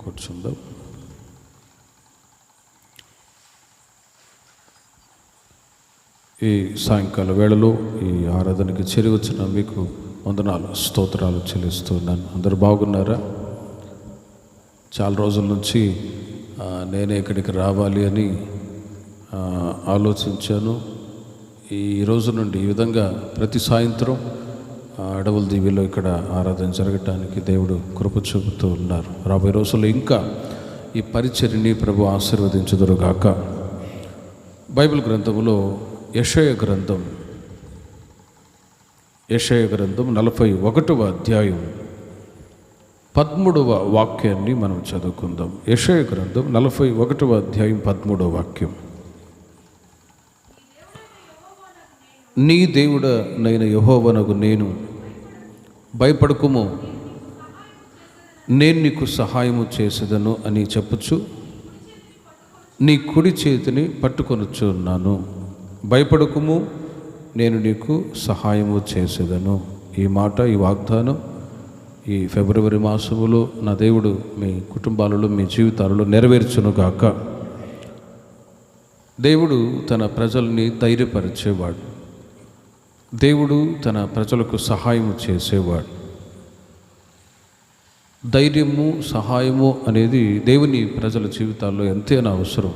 కూర్చుందాం. ఈ సాయంకాల వేళలో ఈ ఆరాధనకి చేరి వచ్చిన మీకు వందనాలు, స్తోత్రాలు చెల్లిస్తున్నాను. అందరూ బాగున్నారా? చాలా రోజుల నుంచి నేనే ఇక్కడికి రావాలి అని ఆలోచించాను. ఈ రోజు నుండి ఈ విధంగా ప్రతి సాయంత్రం అడవుల దీవిలో ఇక్కడ ఆరాధన జరగటానికి దేవుడు కృప చూపుతూ ఉన్నారు. రాబోయే రోజుల్లో ఇంకా ఈ పరిచర్యని ప్రభు ఆశీర్వదించుదురుగాక. బైబిల్ గ్రంథంలో యెషయా గ్రంథం 41వ అధ్యాయం 13వ వాక్యాన్ని మనం చదువుకుందాం. యెషయా గ్రంథం 41వ అధ్యాయం 13వ వాక్యం. నీ దేవుడనైన యెహోవానగు నేను, భయపడకుము, నేను నీకు సహాయము చేసేదను అని చెప్పుచు నీ కుడి చేతిని పట్టుకొనుచున్నాను. భయపడకుము, నేను నీకు సహాయము చేసేదను. ఈ మాట, ఈ వాగ్దానం ఈ ఫిబ్రవరి మాసములో నా దేవుడు మీ కుటుంబాలలో, మీ జీవితాలలో నెరవేర్చునుగాక. దేవుడు తన ప్రజల్ని ధైర్యపరిచేవాడు. దేవుడు తన ప్రజలకు సహాయము చేసేవాడు. ధైర్యము, సహాయము అనేది దేవుని ప్రజల జీవితాల్లో ఎంతైనా అవసరం.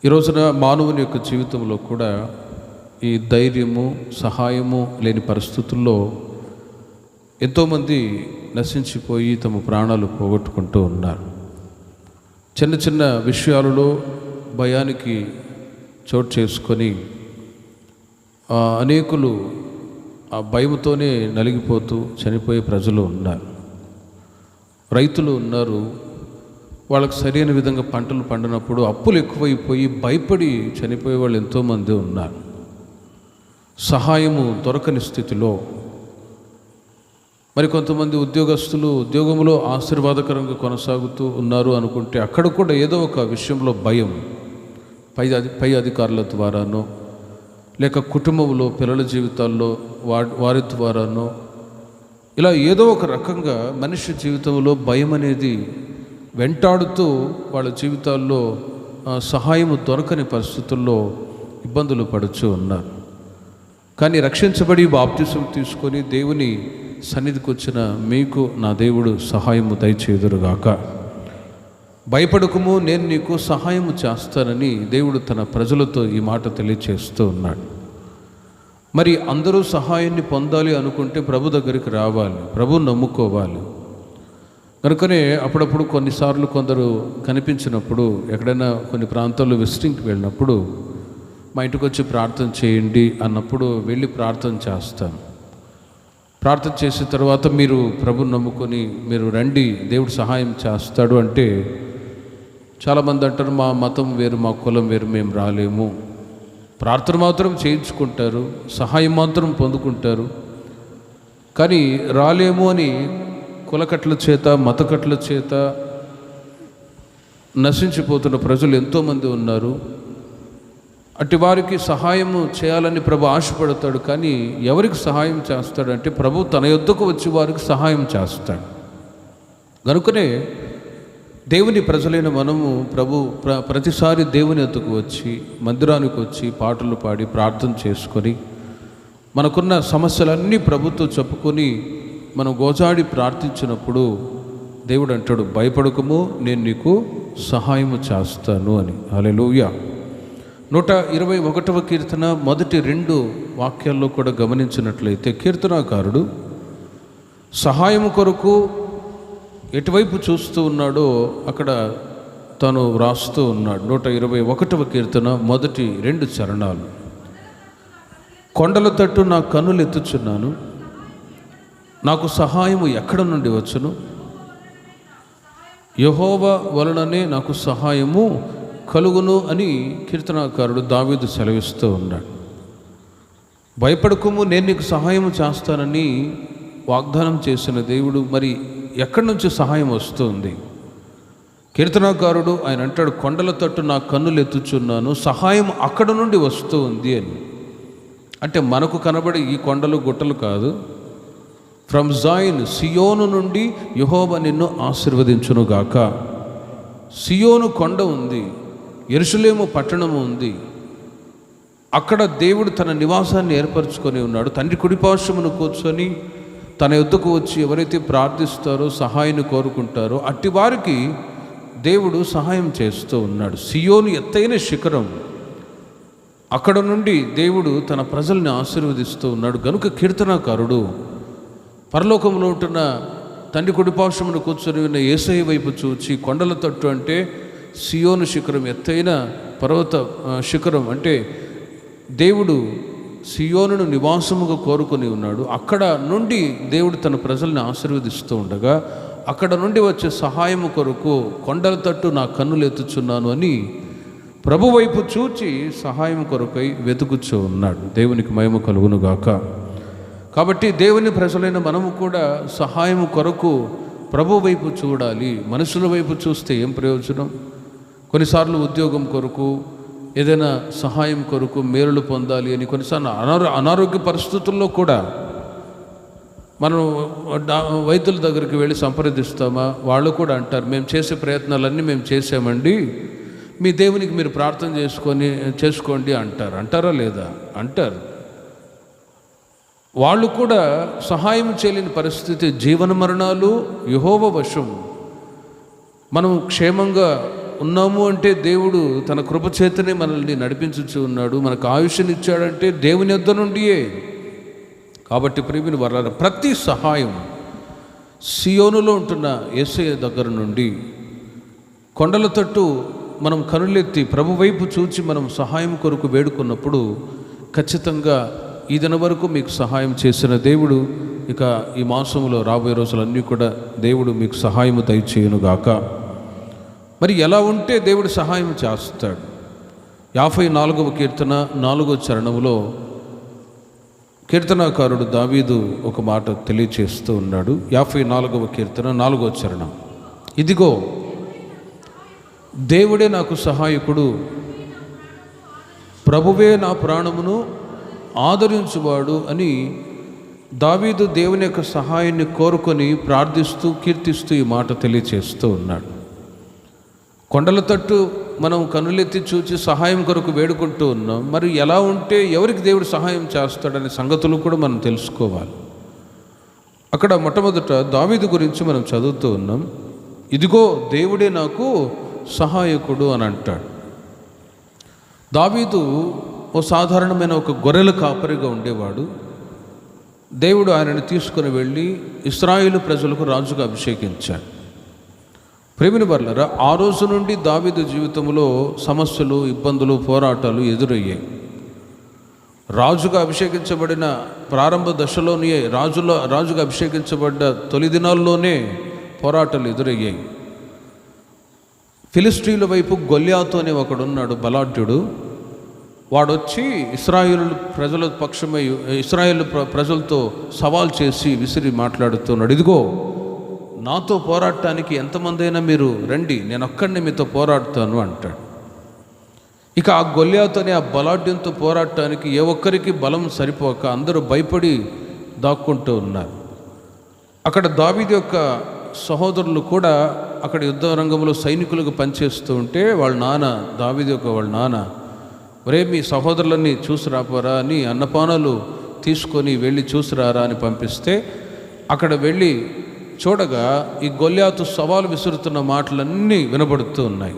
ఈ రోజున మానవుని యొక్క జీవితంలో కూడా ఈ ధైర్యము, సహాయము లేని పరిస్థితుల్లో ఎంతోమంది నశించిపోయి తమ ప్రాణాలు పోగొట్టుకుంటూ ఉన్నారు. చిన్న చిన్న విషయాలలో భయానికి చోటు చేసుకొని అనేకులు ఆ భయంతోనే నలిగిపోతూ చనిపోయే ప్రజలు ఉన్నారు. రైతులు ఉన్నారు, వాళ్ళకు సరైన విధంగా పంటలు పండినప్పుడు అప్పులు ఎక్కువైపోయి భయపడి చనిపోయే వాళ్ళు ఎంతోమంది ఉన్నారు. సహాయము దొరకని స్థితిలో మరి కొంతమంది ఉద్యోగస్తులు ఉద్యోగంలో ఆశీర్వాదకరంగా కొనసాగుతూ ఉన్నారు అనుకుంటే అక్కడ కూడా ఏదో ఒక విషయంలో భయం, పై అధికారుల ద్వారానో లేక కుటుంబంలో పిల్లల జీవితాల్లో వారి ద్వారానో ఇలా ఏదో ఒక రకంగా మనిషి జీవితంలో భయం అనేది వెంటాడుతూ వాళ్ళ జీవితాల్లో సహాయము దొరకని పరిస్థితుల్లో ఇబ్బందులు పడుతూ ఉన్నారు. కానీ రక్షించబడి బాప్తిసం తీసుకొని దేవుని సన్నిధికి వచ్చిన మీకు నా దేవుడు సహాయము దయచేయుదురుగాక. భయపడకుము, నేను నీకు సహాయము చేస్తానని దేవుడు తన ప్రజలతో ఈ మాట తెలియచేస్తూ ఉన్నాడు. మరి అందరూ సహాయాన్ని పొందాలి అనుకుంటే ప్రభు దగ్గరికి రావాలి, ప్రభు నమ్ముకోవాలి. కనుకనే అప్పుడప్పుడు కొన్నిసార్లు కొందరు కనిపించినప్పుడు, ఎక్కడైనా కొన్ని ప్రాంతాల్లో విజిటింగ్కి వెళ్ళినప్పుడు మా ఇంటికి వచ్చి ప్రార్థన చేయండి అన్నప్పుడు వెళ్ళి ప్రార్థన చేస్తాను. ప్రార్థన చేసిన తర్వాత మీరు ప్రభుని నమ్ముకొని మీరు రండి, దేవుడు సహాయం చేస్తాడు అంటే చాలామంది అంటారు మా మతం వేరు, మా కులం వేరు, మేము రాలేము. ప్రార్థన మాత్రం చేయించుకుంటారు, సహాయం మాత్రం పొందుకుంటారు. కానీ రాలేము అని కులకట్ల చేత, మతకట్ల చేత నశించిపోతున్న ప్రజలు ఎంతోమంది ఉన్నారు. అట్టి వారికి సహాయము చేయాలని ప్రభు ఆశపడతాడు. కానీ ఎవరికి సహాయం చేస్తాడంటే ప్రభు తన యొద్దకు వచ్చి వారికి సహాయం చేస్తాడు. కనుకనే దేవుని ప్రజలైన మనము ప్రతిసారి దేవుని యొద్దకు వచ్చి, మందిరానికి వచ్చి పాటలు పాడి ప్రార్థన చేసుకొని మనకున్న సమస్యలన్నీ ప్రభుతో చెప్పుకొని మనం గోజాడి ప్రార్థించినప్పుడు దేవుడు అంటాడు, భయపడకము, నేను నీకు సహాయము చేస్తాను అని. హల్లెలూయా. 121వ కీర్తన మొదటి 2 వాక్యాల్లో కూడా గమనించినట్లయితే కీర్తనాకారుడు సహాయము కొరకు ఎటువైపు చూస్తూ ఉన్నాడో అక్కడ తను వ్రాస్తూ ఉన్నాడు. 121వ కీర్తన మొదటి 2 చరణాలు. కొండల తట్టు నా కన్నులు ఎత్తుచున్నాను, నాకు సహాయము ఎక్కడ నుండి వచ్చును? యెహోవా వలననే నాకు సహాయము కలుగును అని కీర్తనాకారుడు దావీదు సెలవిస్తూ ఉన్నాడు. భయపడకుము, నేను నీకు సహాయం చేస్తానని వాగ్దానం చేసిన దేవుడు మరి ఎక్కడి నుంచి సహాయం వస్తుంది? కీర్తనాకారుడు ఆయన అంటాడు, కొండల తట్టు నా కన్నులు ఎత్తుచున్నాను, సహాయం అక్కడ నుండి వస్తూ ఉంది అని. అంటే మనకు కనబడే ఈ కొండలు గుట్టలు కాదు, ఫ్రమ్ జాయిన్, సియోను నుండి యెహోవా నిన్ను ఆశీర్వదించునుగాక. సియోను కొండ ఉంది, యెరూషలేము పట్టణము ఉంది. అక్కడ దేవుడు తన నివాసాన్ని ఏర్పరచుకొని ఉన్నాడు. తండ్రి కుడిపార్శ్వమున కూర్చొని తన యొద్దకు వచ్చి ఎవరైతే ప్రార్థిస్తారో, సహాయాన్ని కోరుకుంటారో అట్టి వారికి దేవుడు సహాయం చేస్తూ ఉన్నాడు. సియోను ఎత్తైన శిఖరం, అక్కడ నుండి దేవుడు తన ప్రజల్ని ఆశీర్వదిస్తూ ఉన్నాడు. గనుక కీర్తనాకారుడు పరలోకంలో ఉంటున్న తండ్రి కుడిపార్శ్వమున కూర్చొని ఉన్న యేసయ్య వైపు చూచి, కొండల తట్టు అంటే సియోను శిఖరం, ఎత్తైన పర్వత శిఖరం అంటే దేవుడు సియోనును నివాసముగా కోరుకొని ఉన్నాడు. అక్కడ నుండి దేవుడు తన ప్రజల్ని ఆశీర్వదిస్తూ ఉండగా అక్కడ నుండి వచ్చే సహాయము కొరకు కొండల తట్టు నా కన్నులు ఎత్తుచున్నాను అని ప్రభు వైపు చూచి సహాయం కొరకై వెతుకుచూ ఉన్నాడు. దేవునికి మహిమ కలుగునుగాక. కాబట్టి దేవుని ప్రజలైన మనము కూడా సహాయం కొరకు ప్రభు వైపు చూడాలి. మనుషుల వైపు చూస్తే ఏం ప్రయోజనం? కొన్నిసార్లు ఉద్యోగం కొరకు, ఏదైనా సహాయం కొరకు, మేలులు పొందాలి అని కొన్నిసార్లు అనారోగ్య పరిస్థితుల్లో కూడా మనం వైద్యుల దగ్గరికి వెళ్ళి సంప్రదిస్తామా? వాళ్ళు కూడా అంటారు, మేము చేసే ప్రయత్నాలన్నీ మేము చేసామండి, మీ దేవునికి మీరు ప్రార్థన చేసుకోండి అంటారు. అంటారా లేదా? అంటారు. వాళ్ళు కూడా సహాయం చేయలేని పరిస్థితి. జీవన మరణాలు యెహోవా వశం. మనం క్షేమంగా ఉన్నాము అంటే దేవుడు తన కృపచేతనే మనల్ని నడిపించుచూ ఉన్నాడు. మనకు ఆయుష్నిచ్చాడంటే దేవుని యొద్ద నుండియే. కాబట్టి ప్రియమైన వారలారా, ప్రతి సహాయం సియోనులో ఉంటున్న యేసయ్య దగ్గర నుండి, కొండల తట్టు మనం కనులెత్తి ప్రభు వైపు చూచి మనం సహాయం కొరకు వేడుకున్నప్పుడు ఖచ్చితంగా ఈ దిన వరకు మీకు సహాయం చేసిన దేవుడు ఇక ఈ మాసంలో రాబోయే రోజులన్నీ కూడా దేవుడు మీకు సహాయము దయచేయునుగాక. మరి ఎలా ఉంటే దేవుడు సహాయం చేస్తాడు? 54వ కీర్తన 4వ చరణంలో కీర్తనాకారుడు దావీదు ఒక మాట తెలియచేస్తూ ఉన్నాడు. 54వ కీర్తన 4వ చరణం, ఇదిగో దేవుడే నాకు సహాయకుడు, ప్రభువే నా ప్రాణమును ఆదరించువాడు అని దావీదు దేవుని యొక్క సహాయాన్ని కోరుకొని ప్రార్థిస్తూ కీర్తిస్తూ ఈ మాట తెలియచేస్తూ ఉన్నాడు. కొండల తట్టు మనం కనులెత్తి చూచి సహాయం కొరకు వేడుకుంటూ ఉన్నాం. మరి ఎలా ఉంటే ఎవరికి దేవుడు సహాయం చేస్తాడనే సంగతులు కూడా మనం తెలుసుకోవాలి. అక్కడ మొట్టమొదట దావీదు గురించి మనం చదువుతూ ఉన్నాం. ఇదిగో దేవుడే నాకు సహాయకుడు అని అంటాడు. దావీదు ఓ సాధారణమైన ఒక గొర్రెల కాపరిగా ఉండేవాడు. దేవుడు ఆయనను తీసుకుని వెళ్ళి ఇశ్రాయేలు ప్రజలకు రాజుగా అభిషేకించాడు. ప్రియమైన వారలారా, ఆ రోజు నుండి దావీదు జీవితంలో సమస్యలు, ఇబ్బందులు, పోరాటాలు ఎదురయ్యాయి. రాజుగా అభిషేకించబడిన ప్రారంభ దశలోనే, రాజుగా అభిషేకించబడ్డ తొలి దినాల్లోనే పోరాటాలు ఎదురయ్యాయి. ఫిలిస్టీయుల వైపు గొల్యాతు అనే ఒకడున్నాడు, బలాఢ్యుడు. వాడొచ్చి ఇశ్రాయేలు ప్రజల పక్షమై ఇశ్రాయేలు ప్రజలతో సవాల్ చేసి విసిరి మాట్లాడుతున్నాడు. ఇదిగో నాతో పోరాడటానికి ఎంతమంది అయినా మీరు రండి, నేను ఒక్కడిని మీతో పోరాడుతాను అంటాడు. ఇక ఆ గొల్యాతోనే ఆ బలాఢ్యంతో పోరాడటానికి ఏ ఒక్కరికి బలం సరిపోక అందరూ భయపడి దాక్కుంటూ ఉన్నారు. అక్కడ దావీదు యొక్క సహోదరులు కూడా అక్కడ యుద్ధ రంగంలో సైనికులకు పనిచేస్తూ ఉంటే వాళ్ళ నాన్న, దావీదు యొక్క వాళ్ళ నాన్న, ఒరే మీ సహోదరులన్నీ చూసి రాపోరా అని అన్నపానాలు తీసుకొని వెళ్ళి చూసిరారా అని పంపిస్తే అక్కడ వెళ్ళి చూడగా ఈ గొల్యాతు సవాలు విసురుతున్న మాటలన్నీ వినబడుతూ ఉన్నాయి.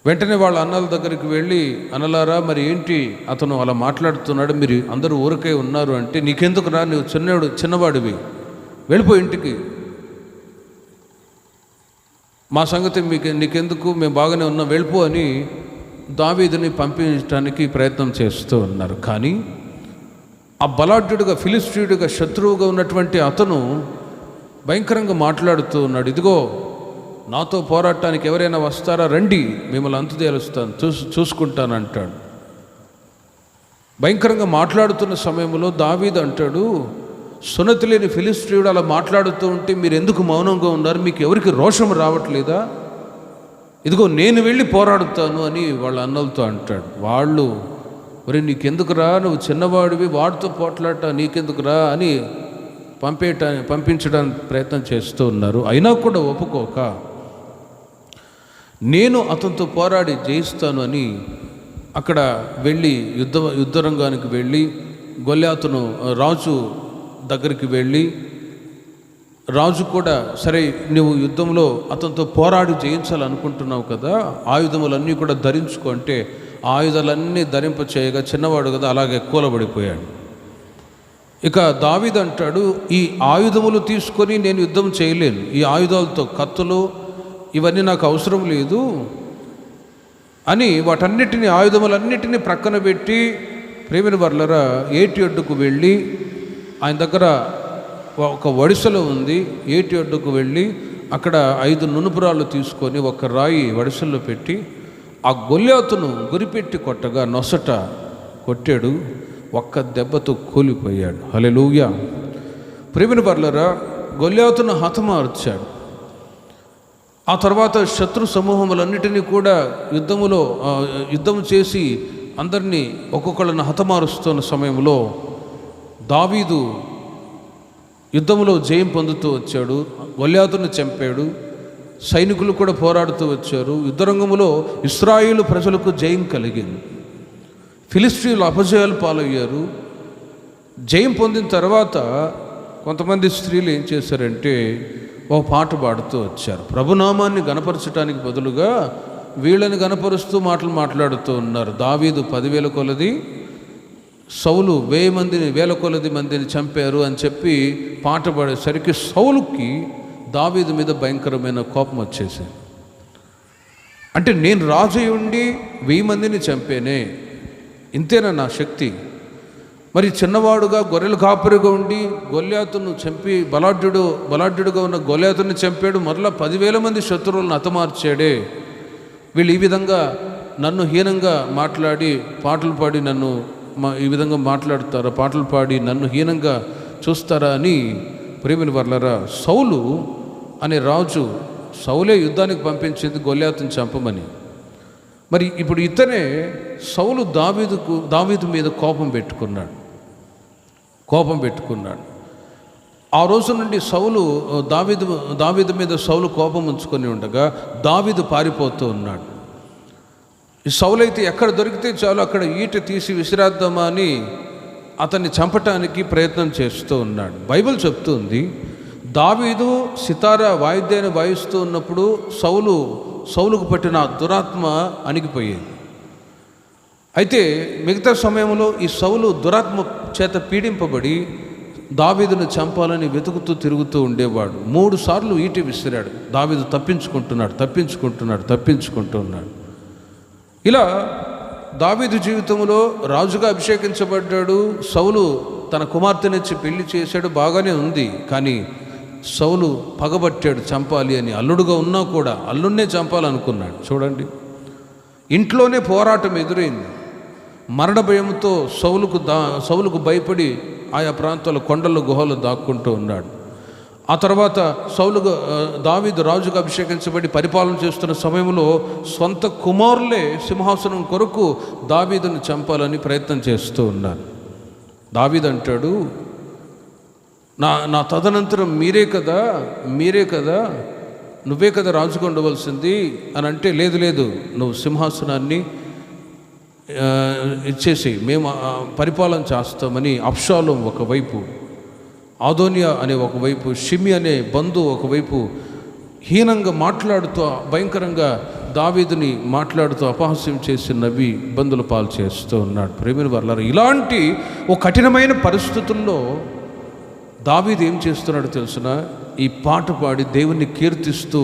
వెంటనే వాళ్ళ అన్నల దగ్గరికి వెళ్ళి, అన్నలారా మరి ఏంటి అతను అలా మాట్లాడుతున్నాడు, మీరు అందరూ ఊరికే ఉన్నారు అంటే, నీకెందుకు రా, నువ్వు చిన్నవాడివి, వెళ్ళిపో ఇంటికి, మా సంగతి నీకెందుకు, మేము బాగానే ఉన్నాం, వెళ్ళిపో అని దావీదుని పంపించడానికి ప్రయత్నం చేస్తూ ఉన్నారు. కానీ ఆ బలాఢ్యుడిగా, ఫిలిస్టీయుడిగా, శత్రువుగా ఉన్నటువంటి అతను భయంకరంగా మాట్లాడుతూ ఉన్నాడు. ఇదిగో నాతో పోరాటానికి ఎవరైనా వస్తారా, రండి, మిమ్మల్ని అంతు తేలుస్తాను, చూసుకుంటాను అంటాడు. భయంకరంగా మాట్లాడుతున్న సమయంలో దావీదు అంటాడు, సున్నతి లేని ఫిలిస్టీయుడు అలా మాట్లాడుతూ ఉంటే మీరు ఎందుకు మౌనంగా ఉన్నారు, మీకు ఎవరికి రోషం రావట్లేదా, ఇదిగో నేను వెళ్ళి పోరాడుతాను అని వాళ్ళ అన్నలతో అంటాడు. వాళ్ళు, మరి నీకెందుకురా, నువ్వు చిన్నవాడివి, వాడితో పోట్లాట నీకెందుకురా అని పంపించడానికి ప్రయత్నం చేస్తూ ఉన్నారు. అయినా కూడా ఒప్పుకోక నేను అతనితో పోరాడి జయిస్తాను అని అక్కడ వెళ్ళి యుద్ధరంగానికి వెళ్ళి గొల్యాతును రాజు దగ్గరికి వెళ్ళి, రాజు కూడా సరే నువ్వు యుద్ధంలో అతనితో పోరాడి జయించాలనుకుంటున్నావు కదా, ఆయుధములన్నీ కూడా ధరించుకో అంటే ఆ ఆయుధాలన్నీ ధరింప చేయగా చిన్నవాడు కదా అలాగే కూలబడిపోయాడు. ఇక దావీదు అంటాడు, ఈ ఆయుధములు తీసుకొని నేను యుద్ధం చేయలేను, ఈ ఆయుధాలతో కత్తులు ఇవన్నీ నాకు అవసరం లేదు అని వాటన్నిటిని ఆయుధములన్నిటినీ ప్రక్కన పెట్టి ప్రేమిన వర్లరా ఏటి ఒడ్డుకు వెళ్ళి, ఆయన దగ్గర ఒక వడిసెలో ఉంది, ఏటి ఒడ్డుకు వెళ్ళి అక్కడ 5 నునుపురాళ్ళు తీసుకొని ఒక రాయి వడిసెల్లో పెట్టి ఆ గొల్యాతును గురిపెట్టి కొట్టగా నొసట కొట్టాడు, ఒక్క దెబ్బతో కూలిపోయాడు. హల్లెలూయా. ప్రేమిన వర్లరా, గొల్యాతును హతమార్చాడు. ఆ తర్వాత శత్రు సమూహములన్నిటినీ కూడా యుద్ధం చేసి అందరినీ ఒక్కొక్కళ్ళని హతమారుస్తున్న సమయంలో దావీదు యుద్ధంలో జయం పొందుతూ వచ్చాడు, గొల్యాతును చంపాడు. సైనికులు కూడా పోరాడుతూ వచ్చారు. యుద్ధరంగంలో ఇశ్రాయేలు ప్రజలకు జయం కలిగింది. ఫిలిష్తీయులు అపజయాలు పాలయ్యారు. జయం పొందిన తర్వాత కొంతమంది స్త్రీలు ఏం చేశారంటే ఒక పాట పాడుతూ వచ్చారు. ప్రభునామాన్ని గణపరచడానికి బదులుగా వీళ్ళని గణపరుస్తూ మాట్లాడుతూ ఉన్నారు. దావీదు 10,000 కొలది, సౌలు 1000 మందిని 1000 కొలది మందిని చంపారు అని చెప్పి పాట పాడేసరికి సౌలుకి దావీదు మీద భయంకరమైన కోపం వచ్చేసింది. అంటే నేను రాజు ఉండి 1000 మందిని చంపేనే, ఇంతేనా నా శక్తి? మరి చిన్నవాడుగా గొర్రెల కాపరిగా ఉండి గొల్యాతును చంపి బలాఢ్యుడుగా ఉన్న గొల్యాతుని చంపాడు, మరలా 10,000 మంది శత్రువులను హతమార్చాడే. వీళ్ళు ఈ విధంగా నన్ను హీనంగా మాట్లాడి పాటలు పాడి నన్ను ఈ విధంగా మాట్లాడతారా, పాటలు పాడి నన్ను హీనంగా చూస్తారా అని ప్రేమిల వర్లరా, సౌలు అనే రాజు, సౌలే యుద్ధానికి పంపించింది గొల్యాతుని చంపమని. మరి ఇప్పుడు ఇతనే సౌలు దావీదు మీద కోపం పెట్టుకున్నాడు. ఆ రోజు నుండి సౌలు దావీదు మీద సౌలు కోపం ఉంచుకొని ఉండగా దావీదు పారిపోతూ ఉన్నాడు. ఈ సౌలు అయితే ఎక్కడ దొరికితే చాలు అక్కడ ఈట తీసి విసిరాద్దామా అని అతన్ని చంపటానికి ప్రయత్నం చేస్తూ ఉన్నాడు. బైబిల్ చెప్తుంది, దావీదు సితారా వాయిద్యాన్ని వాయిస్తూ ఉన్నప్పుడు సౌలుకు పట్టిన దురాత్మ అణిగిపోయేది. అయితే మిగతా సమయంలో ఈ సౌలు దురాత్మ చేత పీడింపబడి దావీదును చంపాలని వెతుకుతూ తిరుగుతూ ఉండేవాడు. 3 సార్లు ఈటి విసిరాడు. దావీదు తప్పించుకుంటున్నాడు. ఇలా దావీదు జీవితంలో రాజుగా అభిషేకించబడ్డాడు. సౌలు తన కుమార్తెనిచ్చి పెళ్లి చేశాడు, బాగానే ఉంది. కానీ సౌలు పగబట్టాడు చంపాలి అని. అల్లుడుగా ఉన్నా కూడా అల్లుడినే చంపాలనుకున్నాడు. చూడండి, ఇంట్లోనే పోరాటం ఎదురైంది. మరణ భయంతో సౌలుకు భయపడి ఆయా ప్రాంతాల కొండల గుహలు దాక్కుంటూ ఉన్నాడు. ఆ తర్వాత దావీదు రాజుగా అభిషేకించబడి పరిపాలన చేస్తున్న సమయంలో సొంత కుమారులే సింహాసనం కొరకు దావీదును చంపాలని ప్రయత్నం చేస్తూ ఉన్నారు. దావీదు అంటాడు, నా తదనంతరం మీరే కదా నువ్వే కదా రాజుగా ఉండవలసింది అని అంటే, లేదు నువ్వు సింహాసనాన్ని ఇచ్చేసి మేము పరిపాలన చేస్తామని అబ్షాలోము ఒకవైపు, ఆదోనియా అనే ఒకవైపు, షిమి అనే బంధు ఒకవైపు హీనంగా మాట్లాడుతూ భయంకరంగా దావీదుని మాట్లాడుతూ అపహాస్యం చేసి నవ్వి ఇబ్బందుల పాలు చేస్తూ ఉన్నాడు. ప్రేమిన వర్లారా, ఇలాంటి ఓ కఠినమైన పరిస్థితుల్లో దావీదు ఏం చేస్తున్నాడు తెలుసిన? ఈ పాట పాడి దేవుణ్ణి కీర్తిస్తూ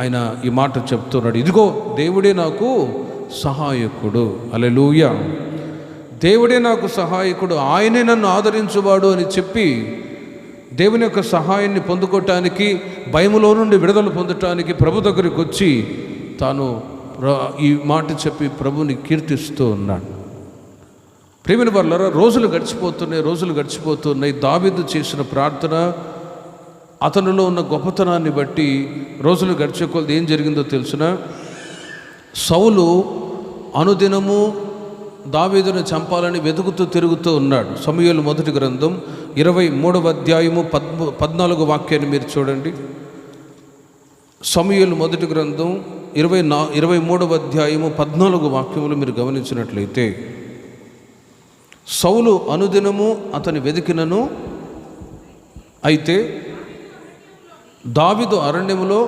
ఆయన ఈ మాట చెప్తున్నాడు, ఇదిగో దేవుడే నాకు సహాయకుడు. హల్లెలూయా. దేవుడే నాకు సహాయకుడు, ఆయనే నన్ను ఆదరించువాడు అని చెప్పి దేవుని యొక్క సహాయాన్ని పొందుకోవటానికి, భయములో నుండి విడుదల పొందటానికి ప్రభు దగ్గరికి వచ్చి తాను ఈ మాట చెప్పి ప్రభుని కీర్తిస్తూ ఉన్నాడు. ప్రేమిన వర్లారా, రోజులు గడిచిపోతున్నాయి. దావీదు చేసిన ప్రార్థన, అతనిలో ఉన్న గొప్పతనాన్ని బట్టి రోజులు గడిచే కొలది ఏం జరిగిందో తెలుసునా? సౌలు అనుదినము దావీదును చంపాలని వెతుకుతూ తిరుగుతూ ఉన్నాడు. సమూయేలు మొదటి గ్రంథం 23వ అధ్యాయము 14 వాక్యాన్ని మీరు చూడండి. సమూయేలు మొదటి గ్రంథం 23వ అధ్యాయము 14 వాక్యములు మీరు గమనించినట్లయితే, సౌలు అనుదినము అతని వెదికినను, అయితే దావీదు అరణ్యములో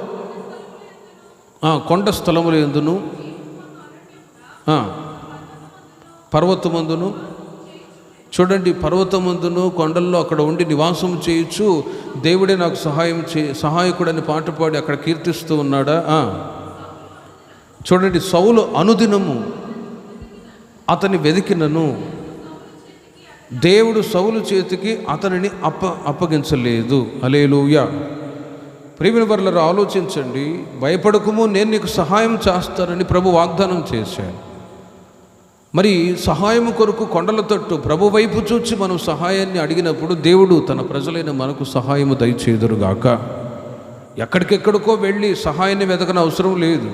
కొండ స్థలముల యందును పర్వతమందును, చూడండి, పర్వతమందును కొండల్లో అక్కడ ఉండి నివాసం చేయొచ్చు, దేవుడే నాకు సహాయకుడని పాట పాడి అక్కడ కీర్తిస్తూ ఉన్నాడా? చూడండి, సౌలు అనుదినము అతని వెదికినను, దేవుడు సౌలు చేతికి అతనిని అప్పగించలేదు. హల్లెలూయా. ప్రియమైన వారలారా, ఆలోచించండి. భయపడకుము, నేను నీకు సహాయం చేస్తానని ప్రభు వాగ్దానం చేశాడు. మరి సహాయం కొరకు కొండల తట్టు ప్రభు వైపు చూచి మనం సహాయాన్ని అడిగినప్పుడు దేవుడు తన ప్రజలైన మనకు సహాయము దయచేదురుగాక. ఎక్కడికెక్కడికో వెళ్ళి సహాయాన్ని వెతకన అవసరం లేదు.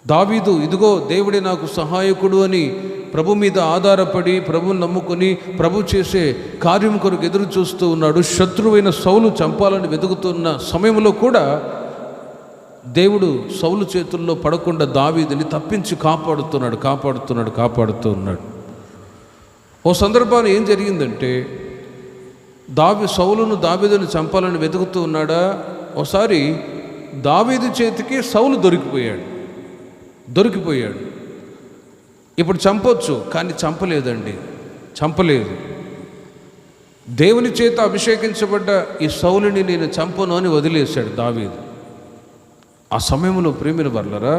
దావీదు, ఇదిగో దేవుడే నాకు సహాయకుడు అని ప్రభు మీద ఆధారపడి ప్రభుని నమ్ముకొని ప్రభు చేసే కార్యం కొరకు ఎదురు చూస్తూ ఉన్నాడు. శత్రువైన సౌలు చంపాలని వెతుకుతున్న సమయంలో కూడా దేవుడు సౌలు చేతుల్లో పడకుండా దావీదుని తప్పించి కాపాడుతూ ఉన్నాడు. ఓ సందర్భాన్ని ఏం జరిగిందంటే, సౌలును దావీదుని చంపాలని వెతుకుతూ ఉన్నాడా, ఓసారి దావీదు చేతికి సౌలు దొరికిపోయాడు. ఇప్పుడు చంపొచ్చు, కానీ చంపలేదు. దేవుని చేత అభిషేకించబడ్డ ఈ సౌలుని నేను చంపను అని వదిలేశాడు దావీదు. ఆ సమయంలో ప్రియమైన వారలారా,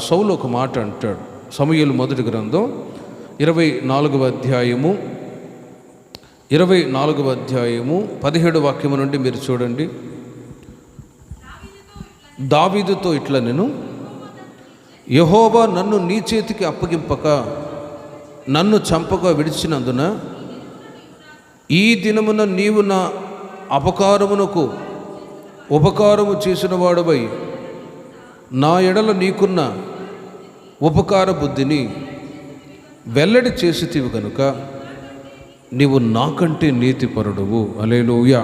సౌలు ఒక మాట అంటాడు. సమూయేలు మొదటి గ్రంథం 24వ అధ్యాయము 17 వాక్యము నుండి మీరు చూడండి. దావీదుతో ఇట్లా, నేను యెహోవా నన్ను నీ చేతికి అప్పగింపక నన్ను చంపగా విడిచినందున ఈ దినమున నీవు నా అపకారమునకు ఉపకారము చేసిన వాడవై నా ఎడల నీకున్న ఉపకార బుద్ధిని వెల్లడి చేసితివి గనుక నీవు నాకంటే నీతిపరుడువు. హల్లెలూయా.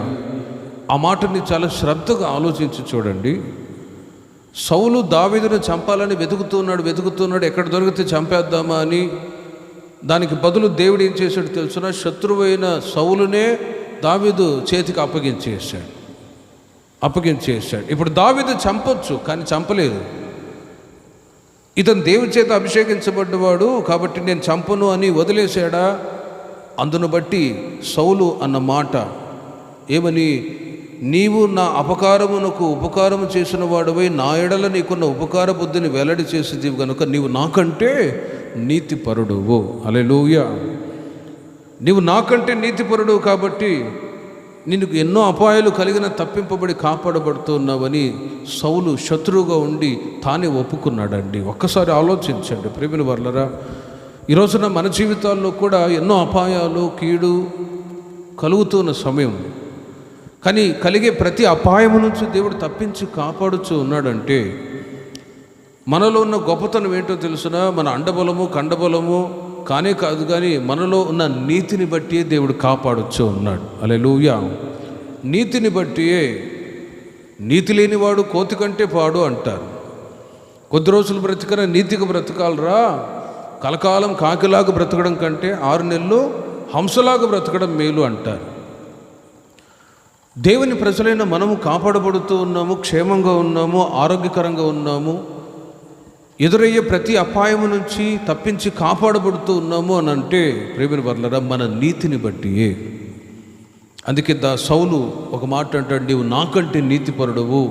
ఆ మాటని చాలా శ్రద్ధగా ఆలోచించి చూడండి. సౌలు దావీదును చంపాలని వెతుకుతున్నాడు, ఎక్కడ దొరికితే చంపేద్దామా అని. దానికి బదులు దేవుడు ఏం చేశాడు తెలుసునా? శత్రువైన సౌలునే దావీదు చేతికి అప్పగించేశాడు. ఇప్పుడు దావీదు చంపొచ్చు, కానీ చంపలేదు. ఇతను దేవుని చేత అభిషేకించబడ్డవాడు కాబట్టి నేను చంపను అని వదిలేశాడా? అందును బట్టి సౌలు అన్న మాట ఏమని, నీవు నా అపకారమునకు ఉపకారము చేసిన వాడువై నా ఎడల నీకున్న ఉపకార బుద్ధిని వెల్లడి చేసేది కనుక నీవు నాకంటే నీతిపరుడువు. హల్లెలూయా. నీవు నాకంటే నీతిపరుడు కాబట్టి నిన్ను ఎన్నో అపాయాలు కలిగిన తప్పింపబడి కాపాడబడుతున్నావని సౌలు శత్రువుగా ఉండి తానే ఒప్పుకున్నాడండి. ఒక్కసారి ఆలోచించండి ప్రియమైన వారలారా, ఈ రోజున మన జీవితాల్లో కూడా ఎన్నో అపాయాలు, కీడు కలుగుతున్న సమయం. కానీ కలిగే ప్రతి అపాయము నుంచి దేవుడు తప్పించి కాపాడుతూ ఉన్నాడంటే మనలో ఉన్న గొప్పతనం ఏంటో తెలుసునా? మన అండబలము కండబలము కానే కాదు, కానీ మనలో ఉన్న నీతిని బట్టియే దేవుడు కాపాడుతూ ఉన్నాడు. హల్లెలూయా. నీతిని బట్టియే. నీతి లేనివాడు కోతి కంటే పాడు అంటారు. కొద్ది రోజులు బ్రతికన నీతిగా బ్రతకాలరా, కలకాలం కాకిలాగా బ్రతకడం కంటే 6 నెలలు హంసలాగా బ్రతకడం మేలు అంటారు. దేవుని ప్రజలైన మనము కాపాడబడుతూ ఉన్నాము, క్షేమంగా ఉన్నాము, ఆరోగ్యకరంగా ఉన్నాము, ఎదురయ్యే ప్రతి అపాయము నుంచి తప్పించి కాపాడబడుతూ ఉన్నాము అని అంటే ప్రియమైన వారలారా, మన నీతిని బట్టియే. అందుకే సౌలు ఒక మాట అంటాడు, నీవు నాకంటే నీతిపరుడువు.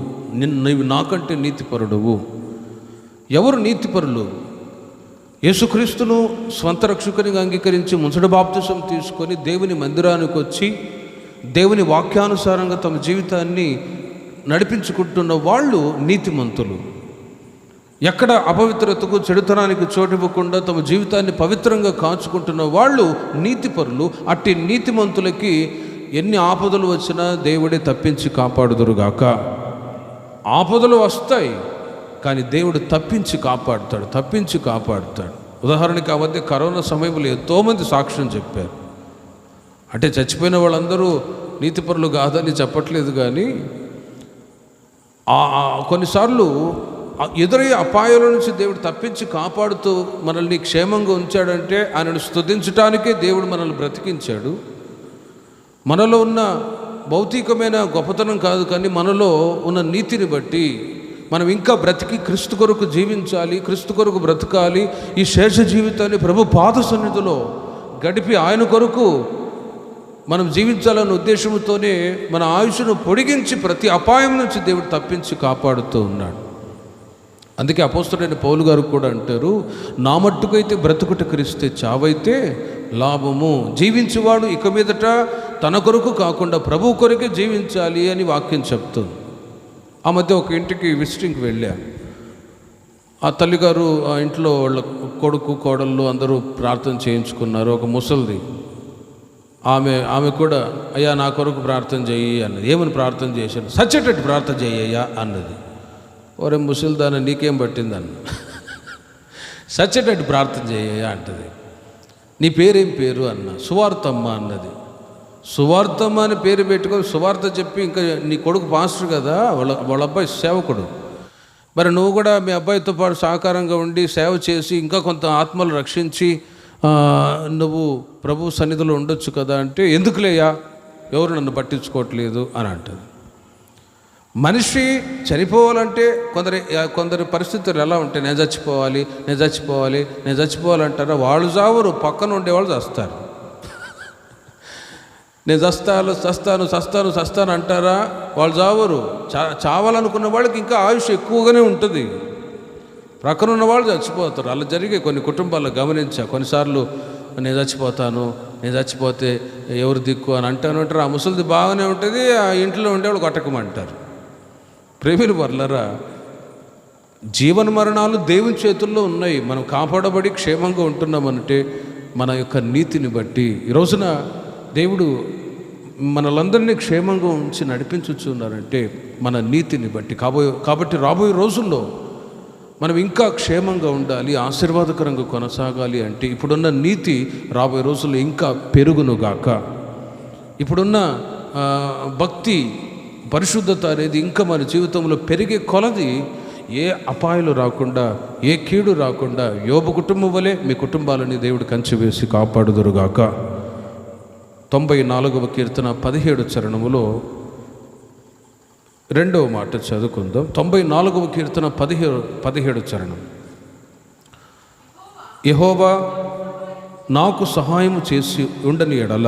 ఎవరు నీతిపరులు? యేసుక్రీస్తును స్వంత రక్షకునిగా అంగీకరించి ముసడి బాప్తిసం తీసుకొని దేవుని మందిరానికి వచ్చి దేవుని వాక్యానుసారంగా తమ జీవితాన్ని నడిపించుకుంటున్న వాళ్ళు నీతిమంతులు. ఎక్కడ అపవిత్రతకు, చెడుతనానికి చోటివ్వకుండా తమ జీవితాన్ని పవిత్రంగా కాచుకుంటున్న వాళ్ళు నీతిపరులు. అట్టి నీతిమంతులకి ఎన్ని ఆపదలు వచ్చినా దేవుడే తప్పించి కాపాడుదురుగాక. ఆపదలు వస్తాయి, కానీ దేవుడు తప్పించి కాపాడుతాడు. ఉదాహరణకి ఆ మధ్య కరోనా సమయంలో ఎంతోమంది సాక్ష్యం చెప్పారు. అంటే చచ్చిపోయిన వాళ్ళందరూ నీతిపరులు కాదని చెప్పట్లేదు, కానీ కొన్నిసార్లు ఎదురయ్యే అపాయాల నుంచి దేవుడు తప్పించి కాపాడుతూ మనల్ని క్షేమంగా ఉంచాడంటే ఆయనను స్తుతించటానికే దేవుడు మనల్ని బ్రతికించాడు. మనలో ఉన్న భౌతికమైన గొప్పతనం కాదు, కానీ మనలో ఉన్న నీతిని బట్టి మనం ఇంకా బ్రతికి క్రీస్తు కొరకు జీవించాలి, క్రీస్తు కొరకు బ్రతకాలి. ఈ శేష జీవితాన్ని ప్రభు పాద సన్నిధిలో గడిపి ఆయన కొరకు మనం జీవించాలన్న ఉద్దేశంతోనే మన ఆయుష్ను పొడిగించి ప్రతి అపాయం నుంచి దేవుడు తప్పించి కాపాడుతూ ఉన్నాడు. అందుకే అపోస్తలుడైన పౌలు గారు కూడా అంటారు, నా మట్టుకైతే బ్రతుకుట క్రీస్తే, చావైతే లాభము. జీవించేవాడు ఇక మీదట తన కొరకు కాకుండా ప్రభు కొరకే జీవించాలి అని వాక్యం చెప్తుంది. ఆ మధ్య ఒక ఇంటికి విజిటింగ్కి వెళ్ళాను. ఆ తల్లిగారు ఆ ఇంట్లో వాళ్ళ కొడుకు కోడళ్ళు అందరూ ప్రార్థన చేయించుకున్నారు. ఒక ముసలిది ఆమె కూడా, అయ్యా నా కొరకు ప్రార్థన చెయ్యి అన్నది. ఏమని ప్రార్థన చేశాను? సచ్చేటట్టు ప్రార్థన చెయ్యయ్యా అన్నది. ఓరే ముసలిదాన్ని నీకేం పట్టిందన్న, సచ్చేటట్టు ప్రార్థన చెయ్యయ్యా అంటది. నీ పేరేం పేరు అన్న? సువార్తమ్మ అన్నది. సువార్తమ్మ అని పేరు పెట్టుకొని సువార్త చెప్పి, ఇంకా నీ కొడుకు పాస్టర్ కదా, వాళ్ళ అబ్బాయి సేవకుడు, మరి నువ్వు కూడా మీ అబ్బాయితో పాటు సహకారంగా ఉండి సేవ చేసి ఇంకా కొంత ఆత్మలు రక్షించి నువ్వు ప్రభు సన్నిధిలో ఉండొచ్చు కదా అంటే, ఎందుకులేయా, ఎవరు నన్ను పట్టించుకోవట్లేదు అని అంటుంది. మనిషి చనిపోవాలంటే కొందరి పరిస్థితులు ఎలా ఉంటాయి? నేను చచ్చిపోవాలంటారా? వాళ్ళు చావరు, పక్కన ఉండేవాళ్ళు చస్తారు. నేను చస్తాను అంటారా? వాళ్ళు చావరు. చావాలనుకున్న వాళ్ళకి ఇంకా ఆయుష్ ఎక్కువగానే ఉంటుంది. ప్రక్కన ఉన్న వాళ్ళు చచ్చిపోతారు. అలా జరిగే కొన్ని కుటుంబాల్లో గమనించా. కొన్నిసార్లు నేను చచ్చిపోతే ఎవరు దిక్కు అని అంటారు. ఆ ముసలిది బాగానే ఉంటుంది, ఆ ఇంట్లో ఉండేవాళ్ళు కొట్టకమంటారు. ప్రేమిలు వర్లరా, జీవన మరణాలు దేవుని చేతుల్లో ఉన్నాయి. మనం కాపాడబడి క్షేమంగా ఉంటున్నామంటే మన యొక్క నీతిని బట్టి. ఈ రోజున దేవుడు మనలందరినీ క్షేమంగా ఉంచి నడిపించుచున్నారంటే మన నీతిని బట్టి. కాబట్టి రాబోయే రోజుల్లో మనం ఇంకా క్షేమంగా ఉండాలి, ఆశీర్వాదకరంగా కొనసాగాలి అంటే ఇప్పుడున్న నీతి రాబోయే రోజుల్లో ఇంకా పెరుగునుగాక. ఇప్పుడున్న భక్తి, పరిశుద్ధత అనేది ఇంకా మన జీవితంలో పెరిగే కొలది ఏ అపాయాలు రాకుండా, ఏ కీడు రాకుండా యోబు కుటుంబం వలె మీ కుటుంబాలని దేవుడు కంచె వేసి కాపాడుదురుగాక. 94వ కీర్తన 17 చరణములో 2వ మాట చదువుకుందాం. 94వ కీర్తన 17 చరణం. యెహోవా నాకు సహాయము చేసి ఉండని ఎడల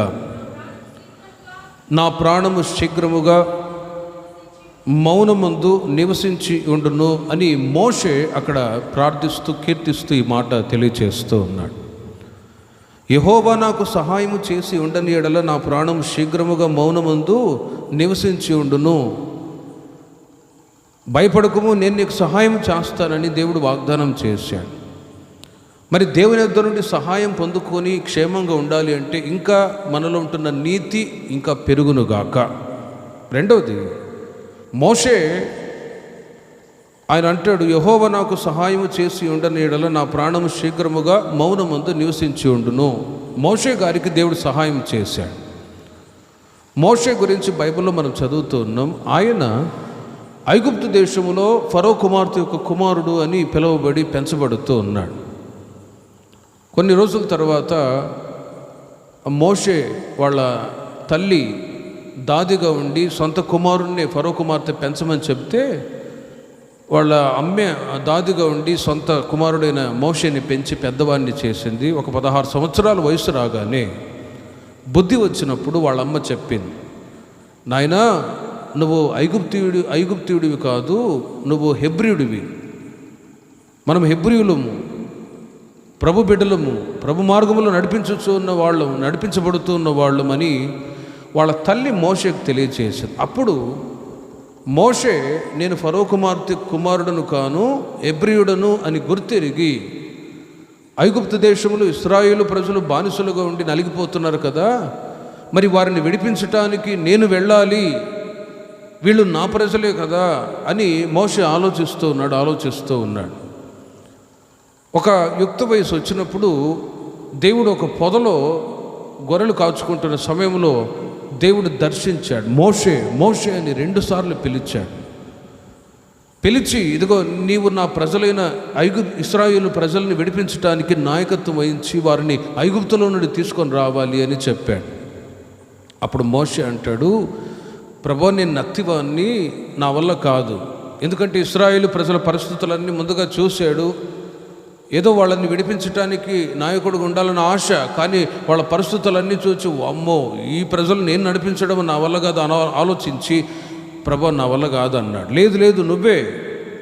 నా ప్రాణము శీఘ్రముగా మౌనమందు నివసించి ఉండును అని మోషే అక్కడ ప్రార్థిస్తూ కీర్తిస్తూ ఈ మాట తెలియచేస్తూ ఉన్నాడు. యెహోవా నాకు సహాయము చేసి ఉండని ఎడల నా ప్రాణం శీఘ్రముగా మౌనమందు నివసించి ఉండును. భయపడకము, నేను నీకు సహాయం చేస్తానని దేవుడు వాగ్దానం చేశాడు. మరి దేవుని యొద్ద నుండి సహాయం పొందుకొని క్షేమంగా ఉండాలి అంటే ఇంకా మనలో ఉంటున్న నీతి ఇంకా పెరుగునుగాక. రెండవది, మోషే ఆయన అంటాడు, యెహోవా నాకు సహాయము చేసి ఉండని ఎడల నా ప్రాణము శీఘ్రముగా మౌనమందు నివసించి ఉండును. మోషే గారికి దేవుడు సహాయం చేశాడు. మోషే గురించి బైబిల్లో మనం చదువుతూ ఉన్నాం. ఆయన ఐగుప్తు దేశంలో ఫరో కుమార్తె యొక్క కుమారుడు అని పిలువబడి పెంచబడుతూ ఉన్నాడు. కొన్ని రోజుల తర్వాత మోషే వాళ్ళ తల్లి దాదిగా ఉండి సొంత కుమారుణ్ణి ఫరో కుమార్తె పెంచమని చెప్తే, వాళ్ళ అమ్మే దాదిగా ఉండి సొంత కుమారుడైన మోషేని పెంచి పెద్దవాడిని చేసింది. ఒక 16 సంవత్సరాల వయసు రాగానే బుద్ధి వచ్చినప్పుడు వాళ్ళ అమ్మ చెప్పింది, నాయనా నువ్వు ఐగుప్తీయుడివి కాదు, నువ్వు హెబ్రీయుడివి. మనం హెబ్రీయులము, ప్రభు బిడ్డలము, ప్రభు మార్గంలో నడిపించబడుతూ ఉన్న వాళ్ళమని వాళ్ళ తల్లి మోషేకు తెలియచేసింది. అప్పుడు మోషే నేను ఫరో కుమారుడను కాను, హెబ్రీయుడను అని గుర్తెరిగి, ఐగుప్తు దేశంలో ఇశ్రాయేలు ప్రజలు బానిసలుగా ఉండి నలిగిపోతున్నారు కదా, మరి వారిని విడిపించటానికి నేను వెళ్ళాలి, వీళ్ళు నా ప్రజలే కదా అని మోషే ఆలోచిస్తూ ఉన్నాడు. ఒక యుక్త వయసు వచ్చినప్పుడు దేవుడు ఒక పొదలో గొర్రెలు కాచుకుంటున్న సమయంలో దేవుడు దర్శించాడు. మోషే మోషే అని 2 సార్లు పిలిచాడు. పిలిచి, ఇదిగో నీవు నా ప్రజలైన ఇశ్రాయేలు ప్రజల్ని విడిపించడానికి నాయకత్వం వహించి వారిని ఐగుప్తులో నుండి తీసుకొని రావాలి అని చెప్పాడు. అప్పుడు మోషే అంటాడు, ప్రభు నేను నత్తివాన్ని, నా వల్ల కాదు. ఎందుకంటే ఇశ్రాయేలు ప్రజల పరిస్థితులన్నీ ముందుగా చూశాడు. ఏదో వాళ్ళని విడిపించడానికి నాయకుడు ఉండాలని ఆశ, కానీ వాళ్ళ పరిస్థితులన్నీ చూసి అమ్మో ఈ ప్రజలు నేను నడిపించడం నా వల్ల కాదు ఆలోచించి, ప్రభు నా వల్ల కాదు అన్నాడు. లేదు లేదు, నువ్వే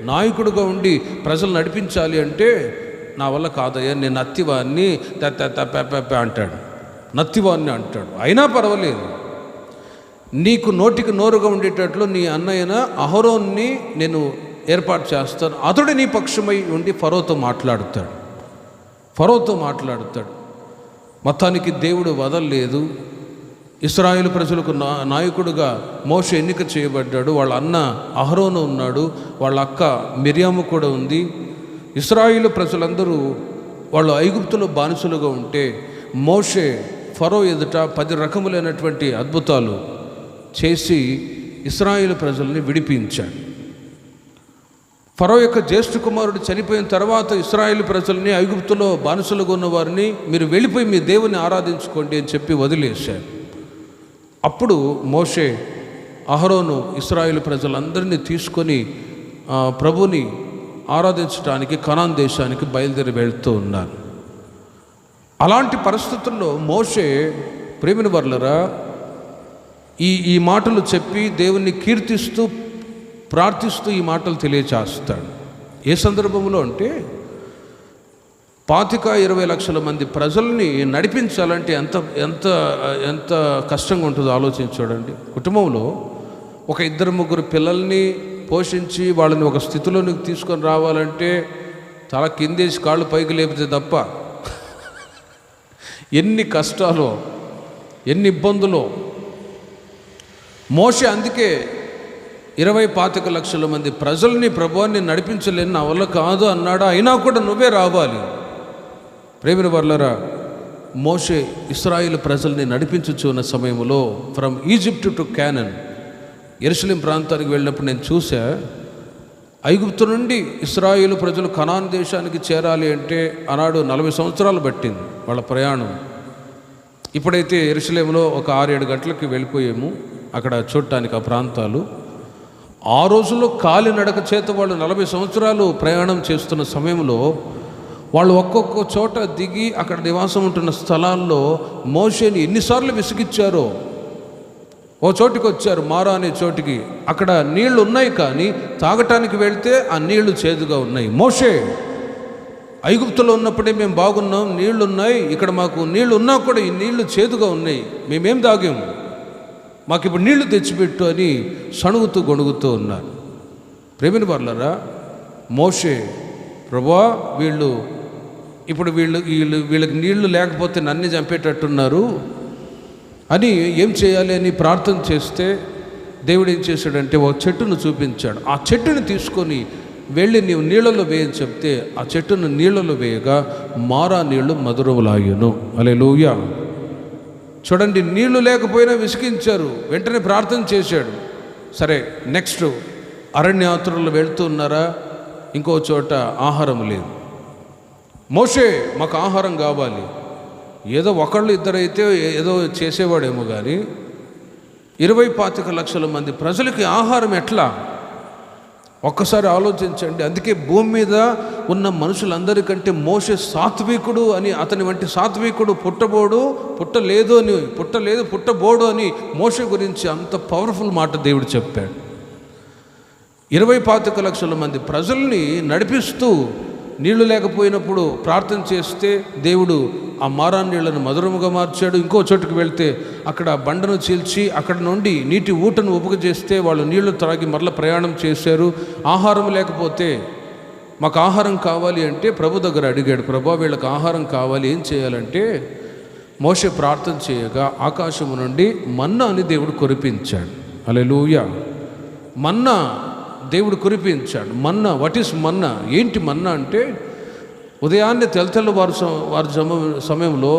నాయకుడిగా ఉండి ప్రజలు నడిపించాలి అంటే నా వల్ల కాదయ్యా, నేను నత్తివాన్ని అంటాడు. నత్తివాన్ని అంటాడు. అయినా పర్వాలేదు, నీకు నోటికి నోరుగా ఉండేటట్లు నీ అన్నయ్యన అహరోన్ని నేను ఏర్పాటు చేస్తాను, అతడు నీ పక్షమై ఉండి ఫరోతో మాట్లాడుతాడు. మొత్తానికి దేవుడు వదలలేదు. ఇశ్రాయేలు ప్రజలకు నాయకుడుగా మోషే ఎన్నిక చేయబడ్డాడు. వాళ్ళ అన్న అహరోను ఉన్నాడు, వాళ్ళ అక్క మిర్యాము కూడా ఉంది. ఇశ్రాయేలు ప్రజలందరూ వాళ్ళు ఐగుప్తులో బానిసలుగా ఉంటే మోషే ఫరో ఎదుట 10 రకములైనటువంటి అద్భుతాలు చేసి ఇశ్రాయేలు ప్రజల్ని విడిపించాడు. ఫరో యొక్క జ్యేష్ఠ కుమారుడు చనిపోయిన తర్వాత ఇశ్రాయేలు ప్రజల్ని ఐగుప్తులో బానిసలుగా ఉన్న వారిని మీరు వెళ్ళిపోయి మీ దేవుని ఆరాధించుకోండి అని చెప్పి వదిలేశారు. అప్పుడు మోషే అహరోను ఇశ్రాయేలు ప్రజలందరినీ తీసుకొని ప్రభుని ఆరాధించడానికి కనాన్ దేశానికి బయలుదేరి వెళ్తూ ఉన్నారు. అలాంటి పరిస్థితుల్లో మోషే ప్రేమిని వర్లరా ఈ మాటలు చెప్పి దేవుణ్ణి కీర్తిస్తూ ప్రార్థిస్తూ ఈ మాటలు తెలియచేస్తాడు. ఏ సందర్భంలో అంటే 25-20 లక్షల మంది ప్రజల్ని నడిపించాలంటే ఎంత ఎంత ఎంత కష్టంగా ఉంటుందో ఆలోచించాడండి. కుటుంబంలో ఒక 2-3 పిల్లల్ని పోషించి వాళ్ళని ఒక స్థితిలోనికి తీసుకొని రావాలంటే చాలా కిందేసి కాళ్ళు పైకి లేపితే తప్ప ఎన్ని కష్టాలో ఎన్ని ఇబ్బందులో. మోషే అందుకే 20-25 లక్షల మంది ప్రజల్ని ప్రభువాన్ని నడిపించలేని నా వల్ల కాదు అన్నాడు. అయినా కూడా నువ్వే రావాలి. ప్రేమిన వర్లరా, మోషే ఇశ్రాయేలు ప్రజల్ని నడిపించుచున్న సమయంలో ఫ్రమ్ ఈజిప్ట్ టు కానాన్ యెరూషలేం ప్రాంతానికి వెళ్ళినప్పుడు నేను చూసా, ఐగుప్తు నుండి ఇశ్రాయేలు ప్రజలు కనాన్ దేశానికి చేరాలి అంటే ఆనాడు 40 సంవత్సరాలు పట్టింది వాళ్ళ ప్రయాణం. ఇప్పుడైతే యెరూషలేంలో ఒక 6-7 గంటలకి వెళ్ళిపోయాము అక్కడ చూడటానికి ఆ ప్రాంతాలు. ఆ రోజుల్లో కాలినడక చేత వాళ్ళు 40 సంవత్సరాలు ప్రయాణం చేస్తున్న సమయంలో వాళ్ళు ఒక్కొక్క చోట దిగి అక్కడ నివాసం ఉంటున్న స్థలాల్లో మోషేని ఎన్నిసార్లు విసిగిచ్చారో. ఓ చోటికి వచ్చారు, మారా అనే చోటికి. అక్కడ నీళ్లు ఉన్నాయి కానీ తాగటానికి వెళ్తే ఆ నీళ్లు చేదుగా ఉన్నాయి. మోషే, ఐగుప్తులో ఉన్నప్పుడే మేము బాగున్నాం, నీళ్లు ఉన్నాయి, ఇక్కడ మాకు నీళ్లు ఉన్నా కూడా ఈ నీళ్లు చేదుగా ఉన్నాయి, మేమేం తాగాము, మాకు ఇప్పుడు నీళ్లు తెచ్చిపెట్టు అని సణుగుతూ గొణుగుతూ ఉన్నారు. ప్రేమిని వర్లరా, మోషే ప్రభువా వీళ్ళకి నీళ్లు లేకపోతే నన్ను చంపేటట్టున్నారు అని ఏం చేయాలి అని ప్రార్థన చేస్తే దేవుడు ఏం చేశాడంటే ఒక చెట్టును చూపించాడు. ఆ చెట్టుని తీసుకొని వెళ్ళి నీవు నీళ్ళలో వేయని చెప్తే ఆ చెట్టును నీళ్ళలో వేయగా మారా నీళ్లు మధురములాయును. హల్లెలూయా. చూడండి, నీళ్లు లేకపోయినా విసిగించారు, వెంటనే ప్రార్థన చేశాడు. సరే, నెక్స్ట్ అరణ్యాత్రలో వెళ్తూ ఉన్నారా, ఇంకో చోట ఆహారం లేదు. మోషే మాకు ఆహారం కావాలి. ఏదో ఒకళ్ళు ఇద్దరైతే ఏదో చేసేవాడేమో కానీ 20-25 లక్షల మంది ప్రజలకి ఆహారం ఎట్లా? ఒక్కసారి ఆలోచించండి. అందుకే భూమి మీద ఉన్న మనుషులందరికంటే మోషే సాత్వికుడు అని, అతని వంటి సాత్వికుడు పుట్టబోడు అని మోషే గురించి అంత పవర్ఫుల్ మాట దేవుడు చెప్పాడు. 20-25 లక్షల మంది ప్రజల్ని నడిపిస్తూ నీళ్లు లేకపోయినప్పుడు ప్రార్థన చేస్తే దేవుడు ఆ మారా నీళ్లను మధురముగా మార్చాడు. ఇంకో చోటుకు వెళ్తే అక్కడ బండను చీల్చి అక్కడ నుండి నీటి ఊటను ఉపగజేస్తే వాళ్ళు నీళ్లు త్రాగి మరల ప్రయాణం చేశారు. ఆహారం లేకపోతే మాకు ఆహారం కావాలి అంటే ప్రభు దగ్గర అడిగాడు, ప్రభు వీళ్ళకి ఆహారం కావాలి, ఏం చేయాలంటే మోషే ప్రార్థన చేయగా ఆకాశము నుండి మన్నా అని దేవుడు కురిపించాడు. హల్లెలూయా. మన్నా దేవుడు కురిపించాడు. మన్నా, వాట్ ఈస్ మన్నా? ఏంటి మన్నా అంటే ఉదయాన్నే తెల్లవారు సమయంలో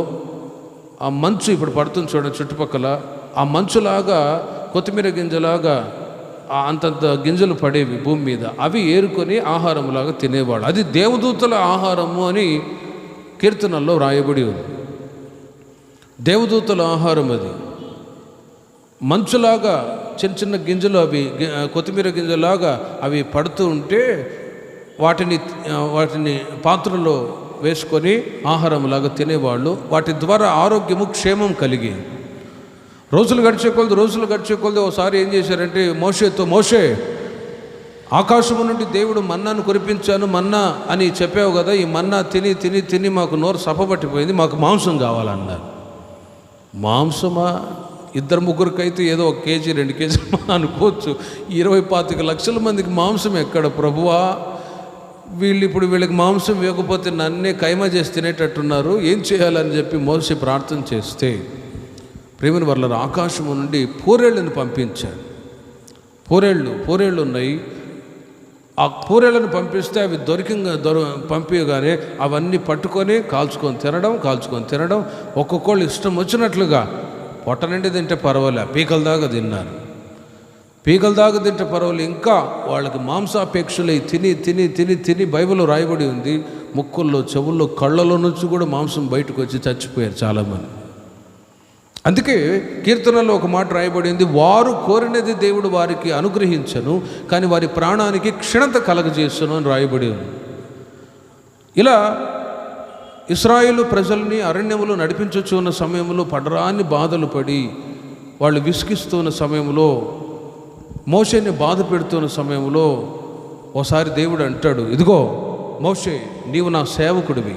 ఆ మంచు ఇప్పుడు పడుతుంది చూడండి చుట్టుపక్కల, ఆ మంచులాగా కొత్తిమీర గింజలాగా అంతంత గింజలు పడేవి భూమి మీద, అవి ఏరుకొని ఆహారంలాగా తినేవాళ్ళు. అది దేవదూతల ఆహారము అని కీర్తనల్లో రాయబడి ఉంది. దేవదూతల ఆహారం అది. మంచులాగా చిన్న చిన్న గింజలు, అవి కొత్తిమీర గింజలాగా అవి పడుతూ ఉంటే వాటిని పాత్రలో వేసుకొని ఆహారంలాగా తినేవాళ్ళు. వాటి ద్వారా ఆరోగ్యము క్షేమం కలిగి రోజులు గడిచే కొలది ఒకసారి ఏం చేశారంటే మోషే ఆకాశము నుండి దేవుడు మన్నాను కురిపించాను, మన్నా అని చెప్పావు కదా, ఈ మన్నా తిని తిని తిని మాకు నోరు సప్పబట్టిపోయింది, మాకు మాంసం కావాలన్నారు. మాంసమా? 2-3కైతే ఏదో 1 కేజీ 2 కేజీలు అనుకోవచ్చు. 20-25 లక్షల మందికి మాంసం ఎక్కడ ప్రభువా? వీళ్ళకి మాంసం ఇవ్వకపోతే నన్నే కైమా చేసి తినేటట్టున్నారు, ఏం చేయాలని చెప్పి మోసే ప్రార్థన చేస్తే ప్రేమని వాళ్ళ ఆకాశము నుండి పూరేళ్ళని పంపించాడు. పూరేళ్ళు ఉన్నాయి. ఆ పూరేళ్ళను పంపిస్తే అవి పంపించగానే అవన్నీ పట్టుకొని కాల్చుకొని తినడం ఒక్కొక్కళ్ళు ఇష్టం వచ్చినట్లుగా పొట్ట నిండి తింటే పర్వాలే, పీకల దాకా తింటే పర్వాలేదు. ఇంకా వాళ్ళకి మాంసాపేక్షలై తిని తిని తిని తిని బైబిల్లో రాయబడి ఉంది, ముక్కుల్లో చెవుల్లో కళ్ళలో నుంచి కూడా మాంసం బయటకు వచ్చి చచ్చిపోయారు చాలామంది. అందుకే కీర్తనలో ఒక మాట రాయబడింది, వారు కోరినది దేవుడు వారికి అనుగ్రహించను, కానీ వారి ప్రాణానికి క్షణత కలగజేస్తును అని రాయబడి ఉంది. ఇలా ఇశ్రాయేలు ప్రజల్ని అరణ్యములో నడిపించుచున్న సమయంలో పడరాని బాధలు పడి వాళ్ళు విసిగిస్తున్న సమయంలో, మోషేని బాధ పెడుతున్న సమయంలో ఓసారి దేవుడు అంటాడు, ఇదిగో మోషే, నీవు నా సేవకుడివి,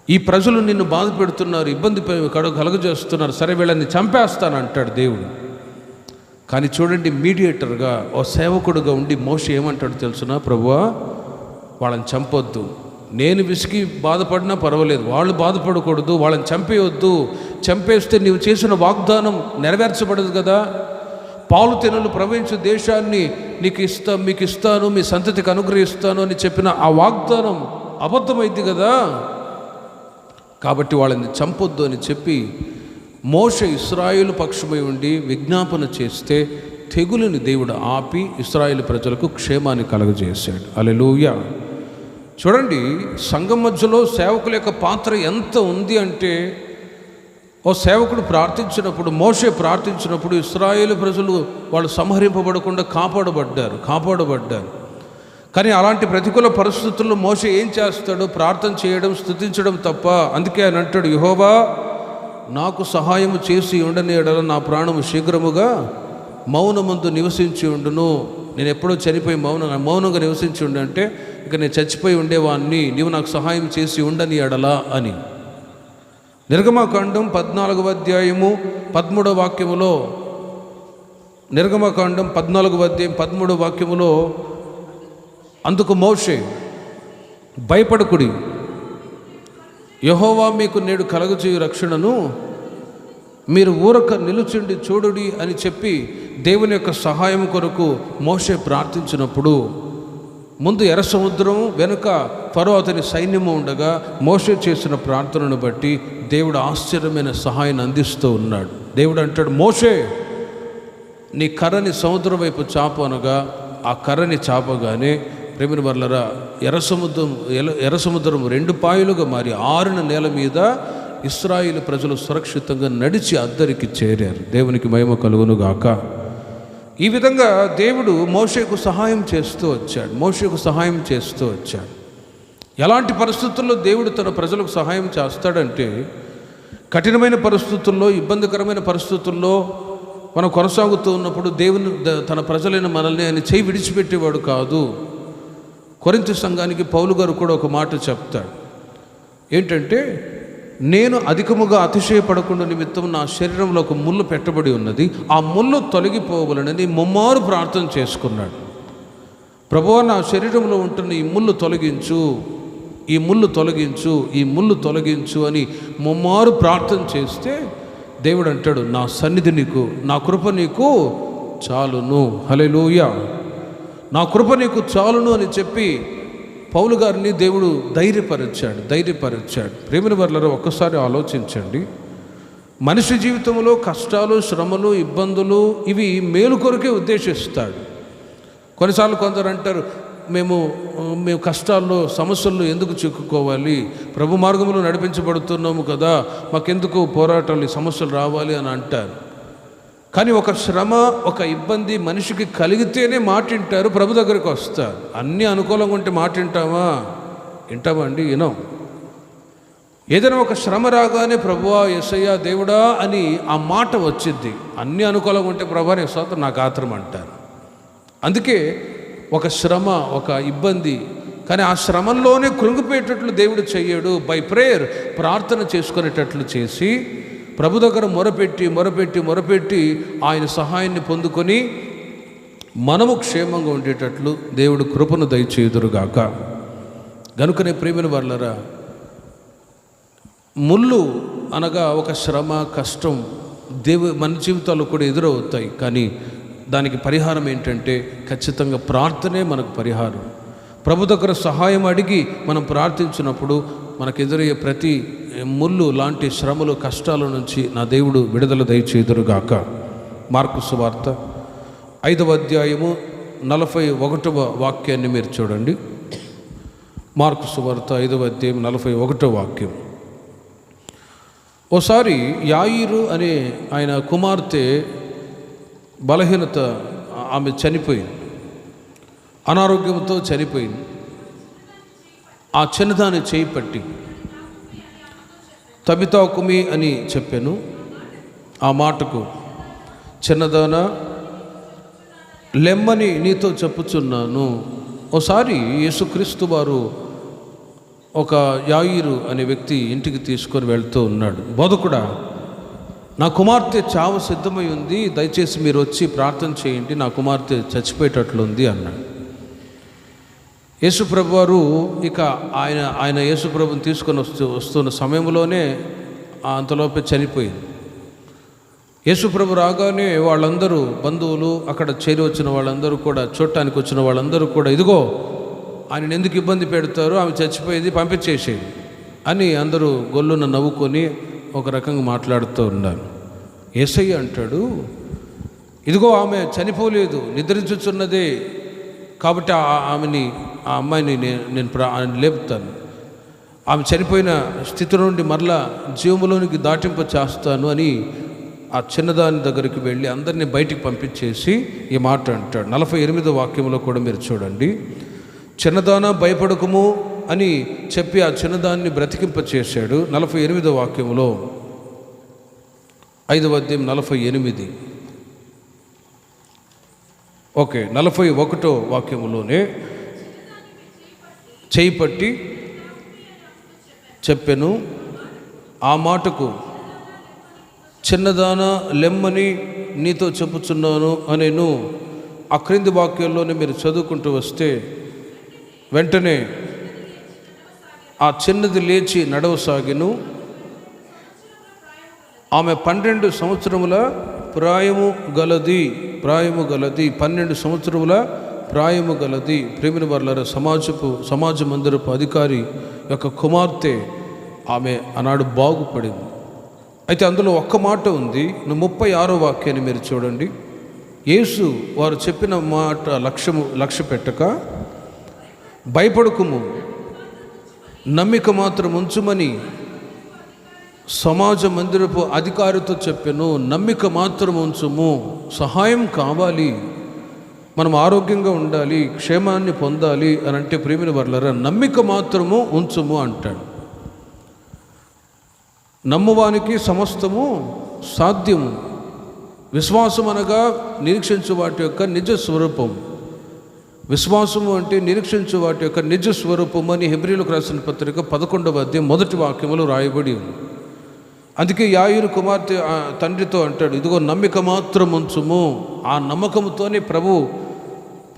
ఈ ప్రజలు నిన్ను బాధ పెడుతున్నారు, ఇబ్బంది కలుగజేస్తున్నారు, సరే వీళ్ళని చంపేస్తాను అంటాడు దేవుడు. కానీ చూడండి, మీడియేటర్గా ఓ సేవకుడుగా ఉండి మోషే ఏమంటాడు తెలుసునా? ప్రభువా, వాళ్ళని చంపొద్దు, నేను విసిగి బాధపడినా పర్వాలేదు, వాళ్ళు బాధపడకూడదు, వాళ్ళని చంపేయొద్దు, చంపేస్తే నీవు చేసిన వాగ్దానం నెరవేర్చబడదు కదా, పాలు తెనలు ప్రవహించే దేశాన్ని మీకు ఇస్తాను, మీ సంతతికి అనుగ్రహిస్తాను అని చెప్పిన ఆ వాగ్దానం అబద్ధమైంది కదా, కాబట్టి వాళ్ళని చంపొద్దు అని చెప్పి మోషే ఇశ్రాయేలు పక్షమై ఉండి విజ్ఞాపన చేస్తే తెగులుని దేవుడు ఆపి ఇశ్రాయేలు ప్రజలకు క్షేమాన్ని కలుగజేశాడు. హల్లెలూయా. చూడండి, సంఘం మధ్యలో సేవకుల యొక్క పాత్ర ఎంత ఉంది అంటే, ఓ సేవకుడు ప్రార్థించినప్పుడు, మోషే ప్రార్థించినప్పుడు ఇశ్రాయేలు ప్రజలు వాళ్ళు సంహరింపబడకుండా కాపాడబడ్డారు. కానీ అలాంటి ప్రతికూల పరిస్థితుల్లో మోషే ఏం చేస్తాడు? ప్రార్థన చేయడం, స్తుతించడం తప్ప. అందుకే ఆయన అంటాడు, యెహోవా నాకు సహాయము చేసి ఉండని ఎడల నా ప్రాణము శీఘ్రముగా మౌనమందు నివసించి ఉండును. నేను ఎప్పుడో చనిపోయి మౌనంగా నివసించి ఉండంటే ఇక నేను చచ్చిపోయి ఉండేవాడిని, నీవు నాకు సహాయం చేసి ఉండని ఎడలా అని. నిర్గమకాండం 14వ అధ్యాయము 13వ వాక్యములో, నిర్గమకాండం 14వ అధ్యాయం 13వ వాక్యములో, అందుకు మోషే, భయపడకుడి, యెహోవా మీకు నేడు కలుగజేయు రక్షణను మీరు ఊరక నిలుచుండి చూడుడి అని చెప్పి దేవుని యొక్క సహాయం కొరకు మోషే ప్రార్థించినప్పుడు, ముందు ఎర్ర సముద్రం, వెనుక ఫరో అతని సైన్యము ఉండగా మోషే చేసిన ప్రార్థనను బట్టి దేవుడు ఆశ్చర్యమైన సహాయాన్ని అందిస్తూ ఉన్నాడు. దేవుడు అంటాడు, మోషే నీ కర్రని సముద్రం వైపు చాపు అనగా ఆ కర్రని చాపగానే ప్రేమిన వర్లరా ఎర్ర సముద్రం 2 పాయలుగా మారి ఆరిన నేల మీద ఇశ్రాయేలు ప్రజలు సురక్షితంగా నడిచి అద్దరికి చేరారు. దేవునికి మహిమ కలుగును గాక. ఈ విధంగా దేవుడు మోషేకు సహాయం చేస్తూ వచ్చాడు. ఎలాంటి పరిస్థితుల్లో దేవుడు తన ప్రజలకు సహాయం చేస్తాడంటే, కఠినమైన పరిస్థితుల్లో, ఇబ్బందికరమైన పరిస్థితుల్లో మనం కొనసాగుతూ ఉన్నప్పుడు దేవుని తన ప్రజలైన మనల్ని ఆయన చేయి విడిచిపెట్టేవాడు కాదు. కొరింథీ సంఘానికి పౌలు గారు కూడా ఒక మాట చెప్తాడు. ఏంటంటే, నేను అధికముగా అతిశయపడకుండా నిమిత్తం నా శరీరంలో ఒక ముళ్ళు పెట్టబడి ఉన్నది, ఆ ముళ్ళు తొలగిపోవాలని ముమ్మారు ప్రార్థన చేసుకున్నాడు. ప్రభువా, నా శరీరంలో ఉంటున్న ఈ ముళ్ళు తొలగించు అని ముమ్మారు ప్రార్థన చేస్తే దేవుడు అంటాడు, నా సన్నిధి నీకు, నా కృప నీకు చాలును. హల్లెలూయా. నా కృప నీకు చాలును అని చెప్పి పౌలు గారిని దేవుడు ధైర్యపరిచాడు. ప్రేమిన వర్లరా, ఒక్కసారి ఆలోచించండి. మనిషి జీవితంలో కష్టాలు, శ్రమలు, ఇబ్బందులు ఇవి మేలు కొరకే ఉద్దేశిస్తాడు. కొన్నిసార్లు కొందరు అంటారు, మేము కష్టాల్లో, సమస్యల్లో ఎందుకు చిక్కుకోవాలి, ప్రభు మార్గంలో నడిపించబడుతున్నాము కదా, మాకెందుకు పోరాటాలు, సమస్యలు రావాలి అని అంటారు. కానీ ఒక శ్రమ, ఒక ఇబ్బంది మనిషికి కలిగితేనే మాట వింటారు, ప్రభు దగ్గరికి వస్తారు. అన్నీ అనుకూలంగా ఉంటే మాట వింటామా అండి? వినం. ఏదైనా ఒక శ్రమ రాగానే ప్రభువా, యేసయ్యా, దేవుడా అని ఆ మాట వచ్చిద్ది. అన్నీ అనుకూలంగా ఉంటే ప్రభువా నీ స్తోత్రం, నాకు ఆత్రం అంటారు. అందుకే ఒక శ్రమ, ఒక ఇబ్బంది, కానీ ఆ శ్రమంలోనే కృంగిపోయేటట్లు దేవుడు చెయ్యడు. బై ప్రేయర్, ప్రార్థన చేసుకునేటట్లు చేసి ప్రభు దగ్గర మొరపెట్టి ఆయన సహాయాన్ని పొందుకొని మనము క్షేమంగా ఉండేటట్లు దేవుడు కృపను దయచేయుదురుగాక. గనుకనే ప్రియమైన వాళ్ళరా, ముళ్ళు అనగా ఒక శ్రమ, కష్టం మన జీవితాల్లో కూడా ఎదురవుతాయి. కానీ దానికి పరిహారం ఏంటంటే ఖచ్చితంగా ప్రార్థనే మనకు పరిహారం. ప్రభు దగ్గర సహాయం అడిగి మనం ప్రార్థించినప్పుడు మనకు ఎదురయ్యే ప్రతి ముళ్ళు లాంటి శ్రమలు, కష్టాల నుంచి నా దేవుడు విడుదల దయచేయుదురుగాక. మార్కు సువార్త 5వ అధ్యాయము 41వ వాక్యాన్ని మీరు చూడండి. మార్కు సువార్త 5వ అధ్యాయం 41వ వాక్యం. ఓసారి యాయిరు అనే ఆయన కుమార్తె బలహీనత, ఆమె చనిపోయింది, అనారోగ్యంతో చనిపోయింది. ఆ చిన్నదాన్ని చేయి పట్టి తబితా కుమి అని చెప్పాను. ఆ మాటకు చిన్నదానా లెమ్మని నీతో చెప్పుచున్నాను. ఓసారి యేసుక్రీస్తు వారు ఒక యాయిరు అనే వ్యక్తి ఇంటికి తీసుకొని వెళ్తూ ఉన్నాడు. బోధకుడా, నా కుమార్తె చావు సిద్ధమై ఉంది, దయచేసి మీరు వచ్చి ప్రార్థన చేయండి, నా కుమార్తె చచ్చిపోయేటట్లుంది అన్నాడు. యేసుప్రభు వారు ఇక ఆయన యేసుప్రభుని తీసుకొని వస్తున్న సమయంలోనే అంతలోపే చనిపోయింది. యేసుప్రభు రాగానే వాళ్ళందరూ, బంధువులు, అక్కడ చేరి వచ్చిన వాళ్ళందరూ కూడా, చూడటానికి వచ్చిన వాళ్ళందరూ కూడా, ఇదిగో ఆయన ఎందుకు ఇబ్బంది పెడతారు, ఆమె చచ్చిపోయేది, పంపించేసేది అని అందరూ గొల్లున నవ్వుకొని ఒక రకంగా మాట్లాడుతూ ఉన్నారు. యేసయ్య అంటాడు, ఇదిగో ఆమె చనిపోలేదు, నిద్రించుచున్నదే, కాబట్టి ఆ అమ్మాయిని నేను లేపుతాను, ఆమె చనిపోయిన స్థితి నుండి మరలా జీవములోనికి దాటింప చేస్తాను అని ఆ చిన్నదాని దగ్గరికి వెళ్ళి అందరినీ బయటికి పంపించేసి ఈ మాట అంటాడు. 48వ వాక్యంలో కూడా మీరు చూడండి. చిన్నదానా భయపడకుము అని చెప్పి ఆ చిన్నదాన్ని బ్రతికింప చేశాడు. 48వ వాక్యంలో 5వ అధ్యాయం 48, 41వ వాక్యంలోనే చేయి పట్టి చెప్పెను. ఆ మాటకు చిన్నదానా లెమ్మని నీతో చెప్పుచున్నాను అనేను. ఆ క్రింది వాక్యంలోనే మీరు చదువుకుంటూ వస్తే వెంటనే ఆ చిన్నది లేచి నడవసాగెను. ఆమె 12 సంవత్సరముల ప్రాయము గలది. 12 సంవత్సరముల ప్రాయము గలది. ప్రేమిన వర్లారా, సమాజ మందిరపు అధికారి యొక్క కుమార్తె ఆమె ఆనాడు బాగుపడింది. అయితే అందులో ఒక్క మాట ఉంది. 36వ వాక్యాన్ని మీరు చూడండి. యేసు వారు చెప్పిన మాట లక్ష్య పెట్టక, భయపడకుము, నమ్మిక మాత్రం ఉంచుమని సమాజ మందిరపు అధికారితో చెప్పాను. నమ్మిక మాత్రం ఉంచుము. సహాయం కావాలి, మనం ఆరోగ్యంగా ఉండాలి, క్షేమాన్ని పొందాలి అని అంటే ప్రేమిన వర్లారా, నమ్మిక మాత్రము ఉంచుము అంటాడు. నమ్మువానికి సమస్తము సాధ్యము. విశ్వాసం అనగా నిరీక్షించు వాటి యొక్క నిజ స్వరూపం. విశ్వాసము అంటే నిరీక్షించు వాటి యొక్క నిజ స్వరూపం అని హెబ్రీయులకు రాసిన పత్రిక 11వ అధ్యాయం 1వ వాక్యములో రాయబడి ఉంది. అందుకే యాయిరు కుమార్తె తండ్రితో అంటాడు, ఇదిగో నమ్మిక మాత్రం ఉంచుము. ఆ నమ్మకంతోనే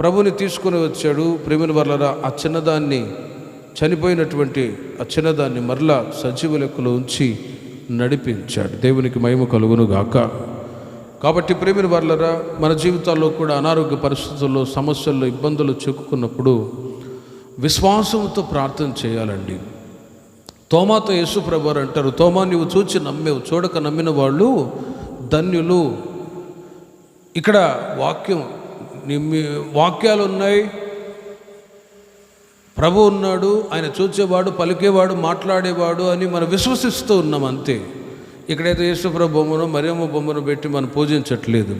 ప్రభుని తీసుకుని వచ్చాడు. ప్రేమిన వర్లారా, ఆ చిన్నదాన్ని, చనిపోయినటువంటి ఆ చిన్నదాన్ని మరలా సజీవ లెక్కలో ఉంచి నడిపించాడు. దేవునికి మహిమ కలుగును గాక. కాబట్టి ప్రేమిన వర్లారా, మన జీవితాల్లో కూడా అనారోగ్య పరిస్థితుల్లో, సమస్యల్లో, ఇబ్బందులు చిక్కుకున్నప్పుడు విశ్వాసంతో ప్రార్థన చేయాలండి. తోమాతో యేసు ప్రభువారు అంటారు, తోమా నువ్వు చూచి నమ్మేవు, చూడక నమ్మిన వాళ్ళు ధన్యులు. ఇక్కడ వాక్యాలు ఉన్నాయి, ప్రభు ఉన్నాడు, ఆయన చూచేవాడు, పలికేవాడు, మాట్లాడేవాడు అని మనం విశ్వసిస్తూ ఉన్నాం అంతే. ఇక్కడైతే యేసు ప్రభు బొమ్మను మరియమ్మ బొమ్మను పెట్టి మనం పూజించట్లేదు.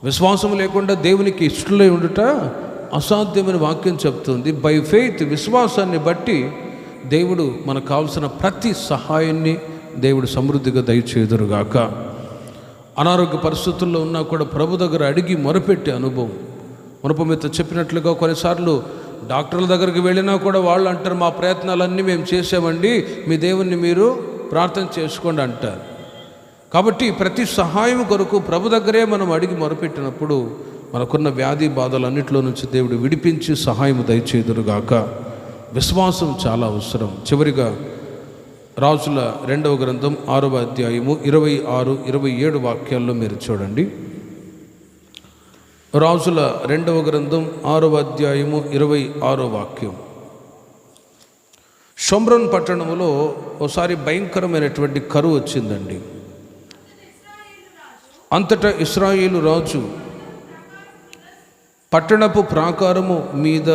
విశ్వాసం లేకుండా దేవునికి ఇష్టలై ఉండుట అసాధ్యమైన వాక్యం చెప్తుంది. బై ఫెయిత్, విశ్వాసాన్ని బట్టి దేవుడు మనకు కావాల్సిన ప్రతి సహాయాన్ని దేవుడు సమృద్ధిగా దయచేదురుగాక. అనారోగ్య పరిస్థితుల్లో ఉన్నా కూడా ప్రభు దగ్గర అడిగి మొరపెట్టే అనుభవం. మునపమితో చెప్పినట్లుగా కొన్నిసార్లు డాక్టర్ల దగ్గరికి వెళ్ళినా కూడా వాళ్ళు అంటారు, మా ప్రయత్నాలన్నీ మేము చేసామండి, మీ దేవుణ్ణి మీరు ప్రార్థన చేసుకోండి అంటారు. కాబట్టి ప్రతి సహాయం కొరకు ప్రభు దగ్గరే మనం అడిగి మొరపెట్టినప్పుడు మనకున్న వ్యాధి బాధలన్నింటిలో నుంచి దేవుడు విడిపించి సహాయం దయచేదురుగాక. విశ్వాసం చాలా అవసరం. చివరిగా రాజుల 2వ గ్రంథం 6వ అధ్యాయము 26, 27 వాక్యాల్లో మీరు చూడండి. రాజుల 2వ గ్రంథం 6వ అధ్యాయము 26వ వాక్యం. షోమ్రోన్ పట్టణంలో ఒకసారి భయంకరమైనటువంటి కరువు వచ్చిందండి. అంతటా ఇశ్రాయేలు రాజు పట్టణపు ప్రాకారము మీద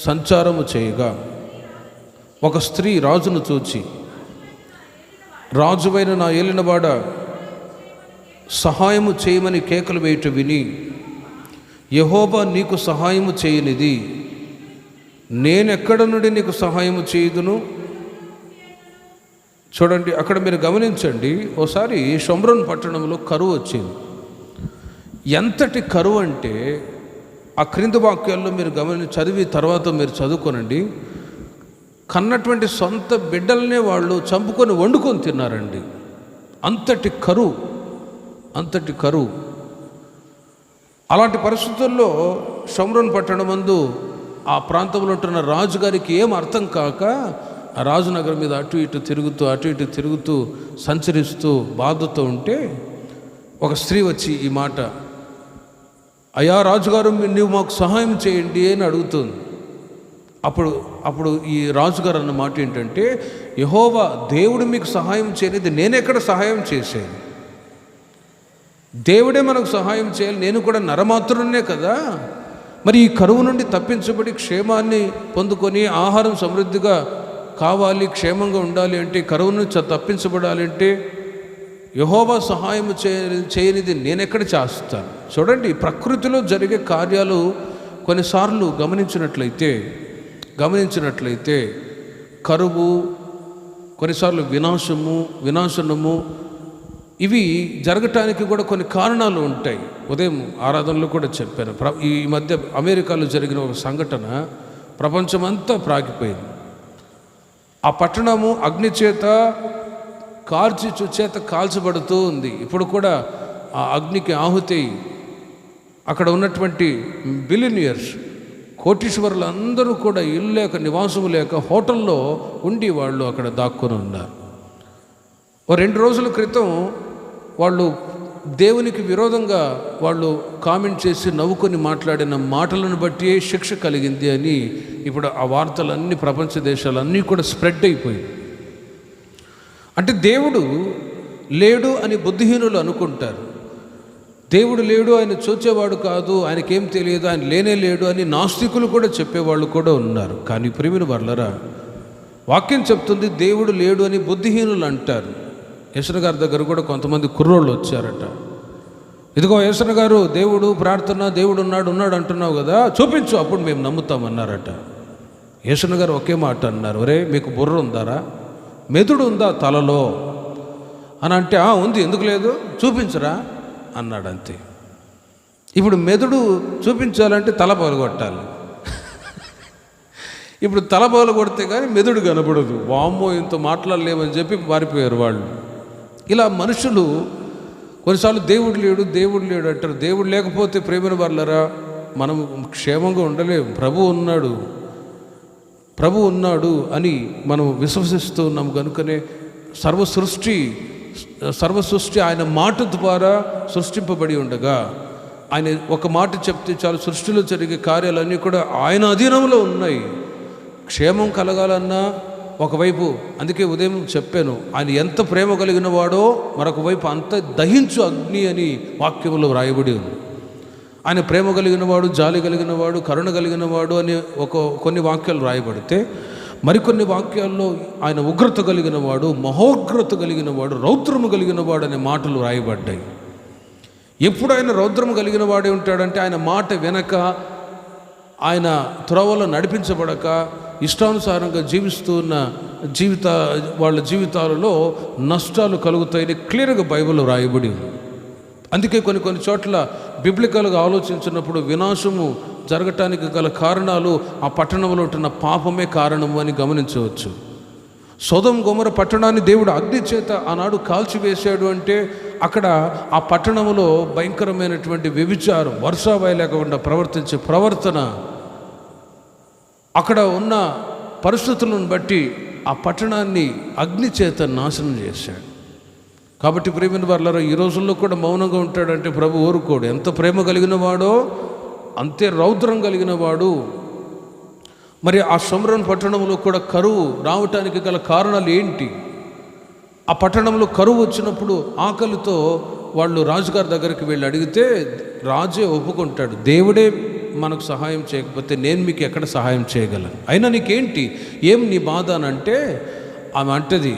సంచారము చేయగా ఒక స్త్రీ రాజును చూచి, రాజువైన నా ఏలినవాడ, సహాయము చేయమని కేకలు వేయట విని, యెహోవా నీకు సహాయము చేయనిది, నేనెక్కడ నుండి నీకు సహాయము చేయుదును? చూడండి, అక్కడ మీరు గమనించండి. ఓసారి షోమ్రోన్ పట్టణంలో కరువు వచ్చింది. ఎంతటి కరువు అంటే ఆ క్రింది వాక్యాల్లో మీరు చదివి తర్వాత మీరు చదువుకోనండి. కన్నటువంటి సొంత బిడ్డలనే వాళ్ళు చంపుకొని వండుకొని తిన్నారండి. అంతటి కరువు. అలాంటి పరిస్థితుల్లో షోమ్రోన్ పట్టణం మందు ఆ ప్రాంతంలో ఉంటున్న రాజుగారికి ఏం అర్థం కాక ఆ రాజునగరం మీద అటు ఇటు తిరుగుతూ సంచరిస్తూ బాధతో ఉంటే ఒక స్త్రీ వచ్చి ఈ మాట, అయ్యా రాజుగారు, నీవు మాకు సహాయం చేయండి అని అడుగుతుంది. అప్పుడు ఈ రాజుగారు అన్న మాట ఏంటంటే, యెహోవా దేవుడు మీకు సహాయం చేయనిది నేనెక్కడ సహాయం చేసేది? దేవుడే మనకు సహాయం చేయాలి, నేను కూడా నరమాత్రునే కదా. మరి ఈ కరువు నుండి తప్పించబడి క్షేమాన్ని పొందుకొని ఆహారం సమృద్ధిగా కావాలి, క్షేమంగా ఉండాలి అంటే, కరువు నుంచి తప్పించబడాలి అంటే యెహోవా సహాయం చేయనిది నేనెక్కడ చేస్తాను? చూడండి, ప్రకృతిలో జరిగే కార్యాలు కొన్నిసార్లు గమనించినట్లయితే కరువు, కొన్నిసార్లు వినాశనము ఇవి జరగటానికి కూడా కొన్ని కారణాలు ఉంటాయి. ఉదయం ఆరాధనలో కూడా చెప్పాను. ఈ మధ్య అమెరికాలో జరిగిన ఒక సంఘటన ప్రపంచమంతా ప్రాగిపోయింది. ఆ పట్టణము అగ్ని చేత కాల్చబడుతూ ఉంది. ఇప్పుడు కూడా ఆ అగ్నికి ఆహుతి అక్కడ ఉన్నటువంటి బిలినియర్స్, కోటీశ్వరులు అందరూ కూడా ఇల్లు లేక, నివాసము లేక హోటల్లో ఉండి వాళ్ళు అక్కడ దాక్కుని ఉన్నారు. 2 రోజుల క్రితం వాళ్ళు దేవునికి విరోధంగా వాళ్ళు కామెంట్ చేసి నవ్వుకొని మాట్లాడిన మాటలను బట్టి శిక్ష కలిగింది అని ఇప్పుడు ఆ వార్తలన్నీ ప్రపంచ దేశాలన్నీ కూడా స్ప్రెడ్ అయిపోయాయి. అంటే దేవుడు లేడు అని బుద్ధిహీనులు అనుకుంటారు. దేవుడు లేడు, ఆయన చూచేవాడు కాదు, ఆయనకేం తెలియదు, ఆయన లేనే లేడు అని నాస్తికులు కూడా చెప్పేవాళ్ళు కూడా ఉన్నారు. కానీ ప్రియమైన వర్లరా, వాక్యం చెప్తుంది దేవుడు లేడు అని బుద్ధిహీనులు అంటారు. యేసన్న గారి దగ్గర కూడా కొంతమంది కుర్రోళ్ళు వచ్చారట. ఇదిగో యేసన్న గారు, దేవుడు ప్రార్థన, దేవుడు ఉన్నాడు అంటున్నావు కదా, చూపించు, అప్పుడు మేము నమ్ముతామన్నారట. యేసన్న గారు ఒకే మాట అన్నారు, ఒరే మీకు బుర్ర ఉందారా, మెదడు ఉందా తలలో అని అంటే, ఉంది, ఎందుకు లేదు, చూపించరా అన్నాడు. అంతే. ఇప్పుడు మెదడు చూపించాలంటే తల పగలగొట్టాలి. ఇప్పుడు తల పగలగొడితే కానీ మెదడు కనపడదు. వామ్మో, ఇంత మాట్లాడలేమని చెప్పి పారిపోయారు వాళ్ళు. ఇలా మనుషులు కొన్నిసార్లు దేవుడు లేడు అంటారు. దేవుడు లేకపోతే ప్రేమైన వాళ్ళరా మనం క్షేమంగా ఉండలేము. ప్రభు ఉన్నాడు అని మనం విశ్వసిస్తూ ఉన్నాం. కనుకనే సర్వసృష్టి ఆయన మాట ద్వారా సృష్టింపబడి ఉండగా, ఆయన ఒక మాట చెప్తే చాలు, సృష్టిలో జరిగే కార్యాలన్నీ కూడా ఆయన అధీనంలో ఉన్నాయి. క్షేమం కలగాలన్నా, ఒకవైపు, అందుకే ఉదయం చెప్పాను, ఆయన ఎంత ప్రేమ కలిగిన వాడో మరొక వైపు అంత దహించు అగ్ని అని వాక్యంలో వ్రాయబడి ఉంది. ఆయన ప్రేమ కలిగిన వాడు, జాలి కలిగిన వాడు, కరుణ కలిగిన వాడు అని కొన్ని వాక్యాలు రాయబడితే, మరికొన్ని వాక్యాల్లో ఆయన ఉగ్రత కలిగిన వాడు, మహోగ్రత కలిగిన వాడు, రౌద్రము కలిగిన వాడు అనే మాటలు రాయబడ్డాయి. ఎప్పుడు ఆయన రౌద్రము కలిగిన వాడే ఉంటాడంటే ఆయన మాట వెనక, ఆయన త్రోవలో నడిపించబడక ఇష్టానుసారంగా జీవిస్తున్న వాళ్ళ జీవితాలలో నష్టాలు కలుగుతాయని క్లియర్గా బైబిల్లో రాయబడి ఉంది. అందుకే కొన్ని చోట్ల బిబ్లికల్గా ఆలోచించినప్పుడు వినాశము జరగటానికి గల కారణాలు ఆ పట్టణంలో ఉంటున్న పాపమే కారణము అని గమనించవచ్చు. సొదొమ గొమొర్రా పట్టణాన్ని దేవుడు అగ్ని చేత ఆనాడు కాల్చివేశాడు అంటే అక్కడ ఆ పట్టణంలో భయంకరమైనటువంటి వ్యభిచారం, వర్షాభాయ లేకుండా ప్రవర్తించే ప్రవర్తన, అక్కడ ఉన్న పరిస్థితులను బట్టి ఆ పట్టణాన్ని అగ్ని చేత నాశనం చేశాడు. కాబట్టి ప్రేమైన వారలారా, ఈ రోజుల్లో కూడా మౌనంగా ఉంటాడంటే ప్రభు ఊరుకోడు. ఎంత ప్రేమ కలిగిన వాడో అంతే రౌద్రం కలిగిన వాడు. మరి ఆ షోమ్రోను పట్టణంలో కూడా కరువు రావటానికి గల కారణాలు ఏంటి? ఆ పట్టణంలో కరువు వచ్చినప్పుడు ఆకలితో వాళ్ళు రాజుగారి దగ్గరికి వెళ్ళి అడిగితే రాజే ఒప్పుకుంటాడు, దేవుడే మనకు సహాయం చేయకపోతే నేను మీకు ఎక్కడ సహాయం చేయగలను, అయినా నీకేంటి, ఏం నీ బాధ అని అంటే, ఆమె అంటది,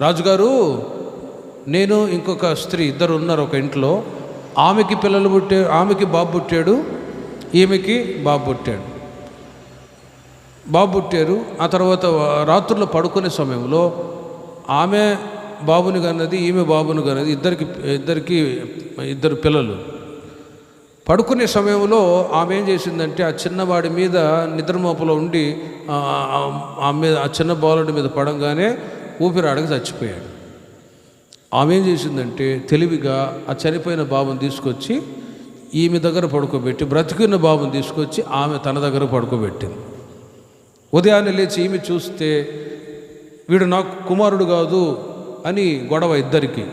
రాజుగారు నేను ఇంకొక స్త్రీ ఇద్దరు ఉన్నారు ఒక ఇంట్లో, ఆమెకి ఆమెకి బాబు పుట్టాడు, ఈమెకి బాబు పుట్టారు. ఆ తర్వాత రాత్రుల్లో పడుకునే సమయంలో ఆమె బాబుని కన్నది, ఈమె బాబుని కన్నది, ఇద్దరు పిల్లలు. పడుకునే సమయంలో ఆమె ఏం చేసిందంటే ఆ చిన్నవాడి మీద నిద్రమోపలో ఉండి ఆ చిన్న బాలుడి మీద పడంగానే ఊపిరాడక చచ్చిపోయాడు. ఆమె ఏం చేసిందంటే తెలివిగా ఆ చనిపోయిన బాబుని తీసుకొచ్చి ఈమె దగ్గర పడుకోబెట్టి, బ్రతికిన బాబుని తీసుకొచ్చి ఆమె తన దగ్గర పడుకోబెట్టింది. ఉదయాన్నే లేచి ఈమె చూస్తే వీడు నాకు కుమారుడు కాదు అని గొడవ ఇద్దరికి.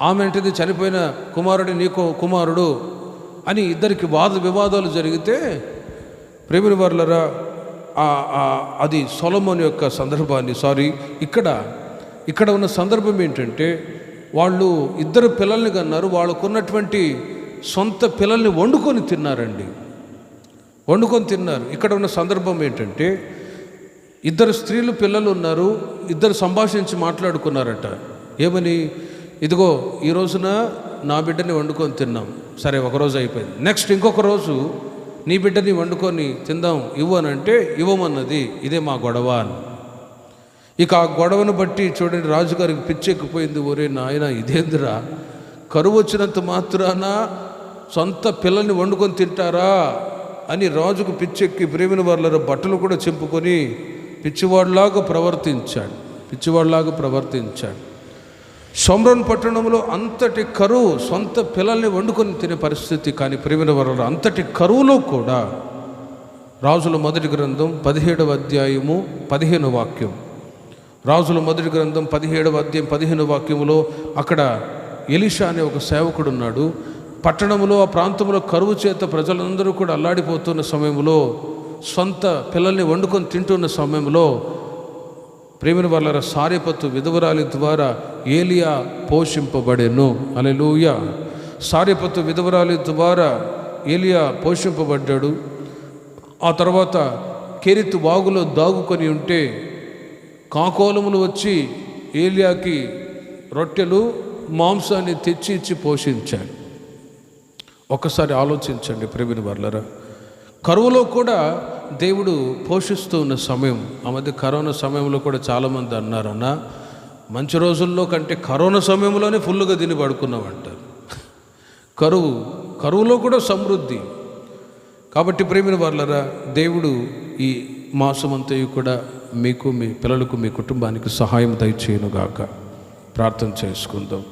ఆమె అంటది చనిపోయిన కుమారుడు నీకో కుమారుడు అని ఇద్దరికి వివాదాలు జరిగితే, ప్రేమిన వారలారా, అది సొలొమోను యొక్క సందర్భాన్ని ఇక్కడ ఉన్న సందర్భం ఏంటంటే, వాళ్ళు ఇద్దరు పిల్లల్ని కన్నారు, వాళ్ళకున్నటువంటి సొంత పిల్లల్ని వండుకొని తిన్నారు. ఇక్కడ ఉన్న సందర్భం ఏంటంటే, ఇద్దరు స్త్రీలు పిల్లలు ఉన్నారు, ఇద్దరు సంభాషించి మాట్లాడుకున్నారట. ఏమని, ఇదిగో ఈ రోజున నా బిడ్డని వండుకొని తిన్నాం, సరే ఒకరోజు అయిపోయింది. నెక్స్ట్ ఇంకొక రోజు నీ బిడ్డని వండుకొని తిందాం ఇవ్వనంటే ఇవ్వమన్నది, ఇదే మా గొడవ అని. ఇక ఆ గొడవను బట్టి చూడండి, రాజుగారికి పిచ్చెక్కిపోయింది. ఒరే నాయన, ఇదేందిరా, కరువు వచ్చినంత మాత్రాన సొంత పిల్లల్ని వండుకొని తింటారా అని రాజుకు పిచ్చెక్కి ప్రేమిన వారలారా బట్టలు కూడా చింపుకొని పిచ్చివాడిలాగా ప్రవర్తించాడు. షోమ్రోను పట్టణంలో అంతటి కరువు, సొంత పిల్లల్ని వండుకొని తినే పరిస్థితి. కానీ ప్రేమిన వారలారా అంతటి కరువులో కూడా రాజుల మొదటి గ్రంథం 17వ అధ్యాయము 15వ వాక్యం, రాజుల మొదటి గ్రంథం 17వ అధ్యాయం 15వ వాక్యములో అక్కడ ఎలీషా అనే ఒక సేవకుడు ఉన్నాడు. పట్టణంలో ఆ ప్రాంతంలో కరువు చేత ప్రజలందరూ కూడా అల్లాడిపోతున్న సమయంలో, సొంత పిల్లల్ని వండుకొని తింటున్న సమయంలో ప్రేమిన వారలారా సారెపతు విధవరాలి ద్వారా ఏలియా పోషింపబడెను. హల్లెలూయా. సారెపతు విధవరాలి ద్వారా ఏలియా పోషింపబడ్డాడు. ఆ తర్వాత కెరీతు వాగులో దాగుకొని ఉంటే కాకోలములు వచ్చి ఏలియాకి రొట్టెలు మాంసాన్ని తెచ్చి ఇచ్చి పోషించాడు. ఒక్కసారి ఆలోచించండి ప్రేమిన వారలారా, కరువులో కూడా దేవుడు పోషిస్తూ ఉన్న సమయం. ఆ మధ్య కరోనా సమయంలో కూడా చాలామంది అన్నారన్న, మంచి రోజుల్లో కంటే కరోనా సమయంలోనే ఫుల్గా తిని పడుకున్నామంటారు. కరువులో కూడా సమృద్ధి. కాబట్టి ప్రేమిన వారలారా, దేవుడు ఈ మాసమంతయు కూడా మీకు, మీ పిల్లలకు, మీ కుటుంబానికి సహాయం దయచేయునుగాక. ప్రార్థన చేసుకుందాం.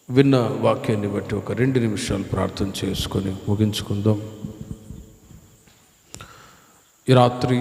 విన్న వాక్యాన్ని బట్టి ఒక 2 నిమిషాలు ప్రార్థన చేసుకొని ముగించుకుందాం. ఈ రాత్రి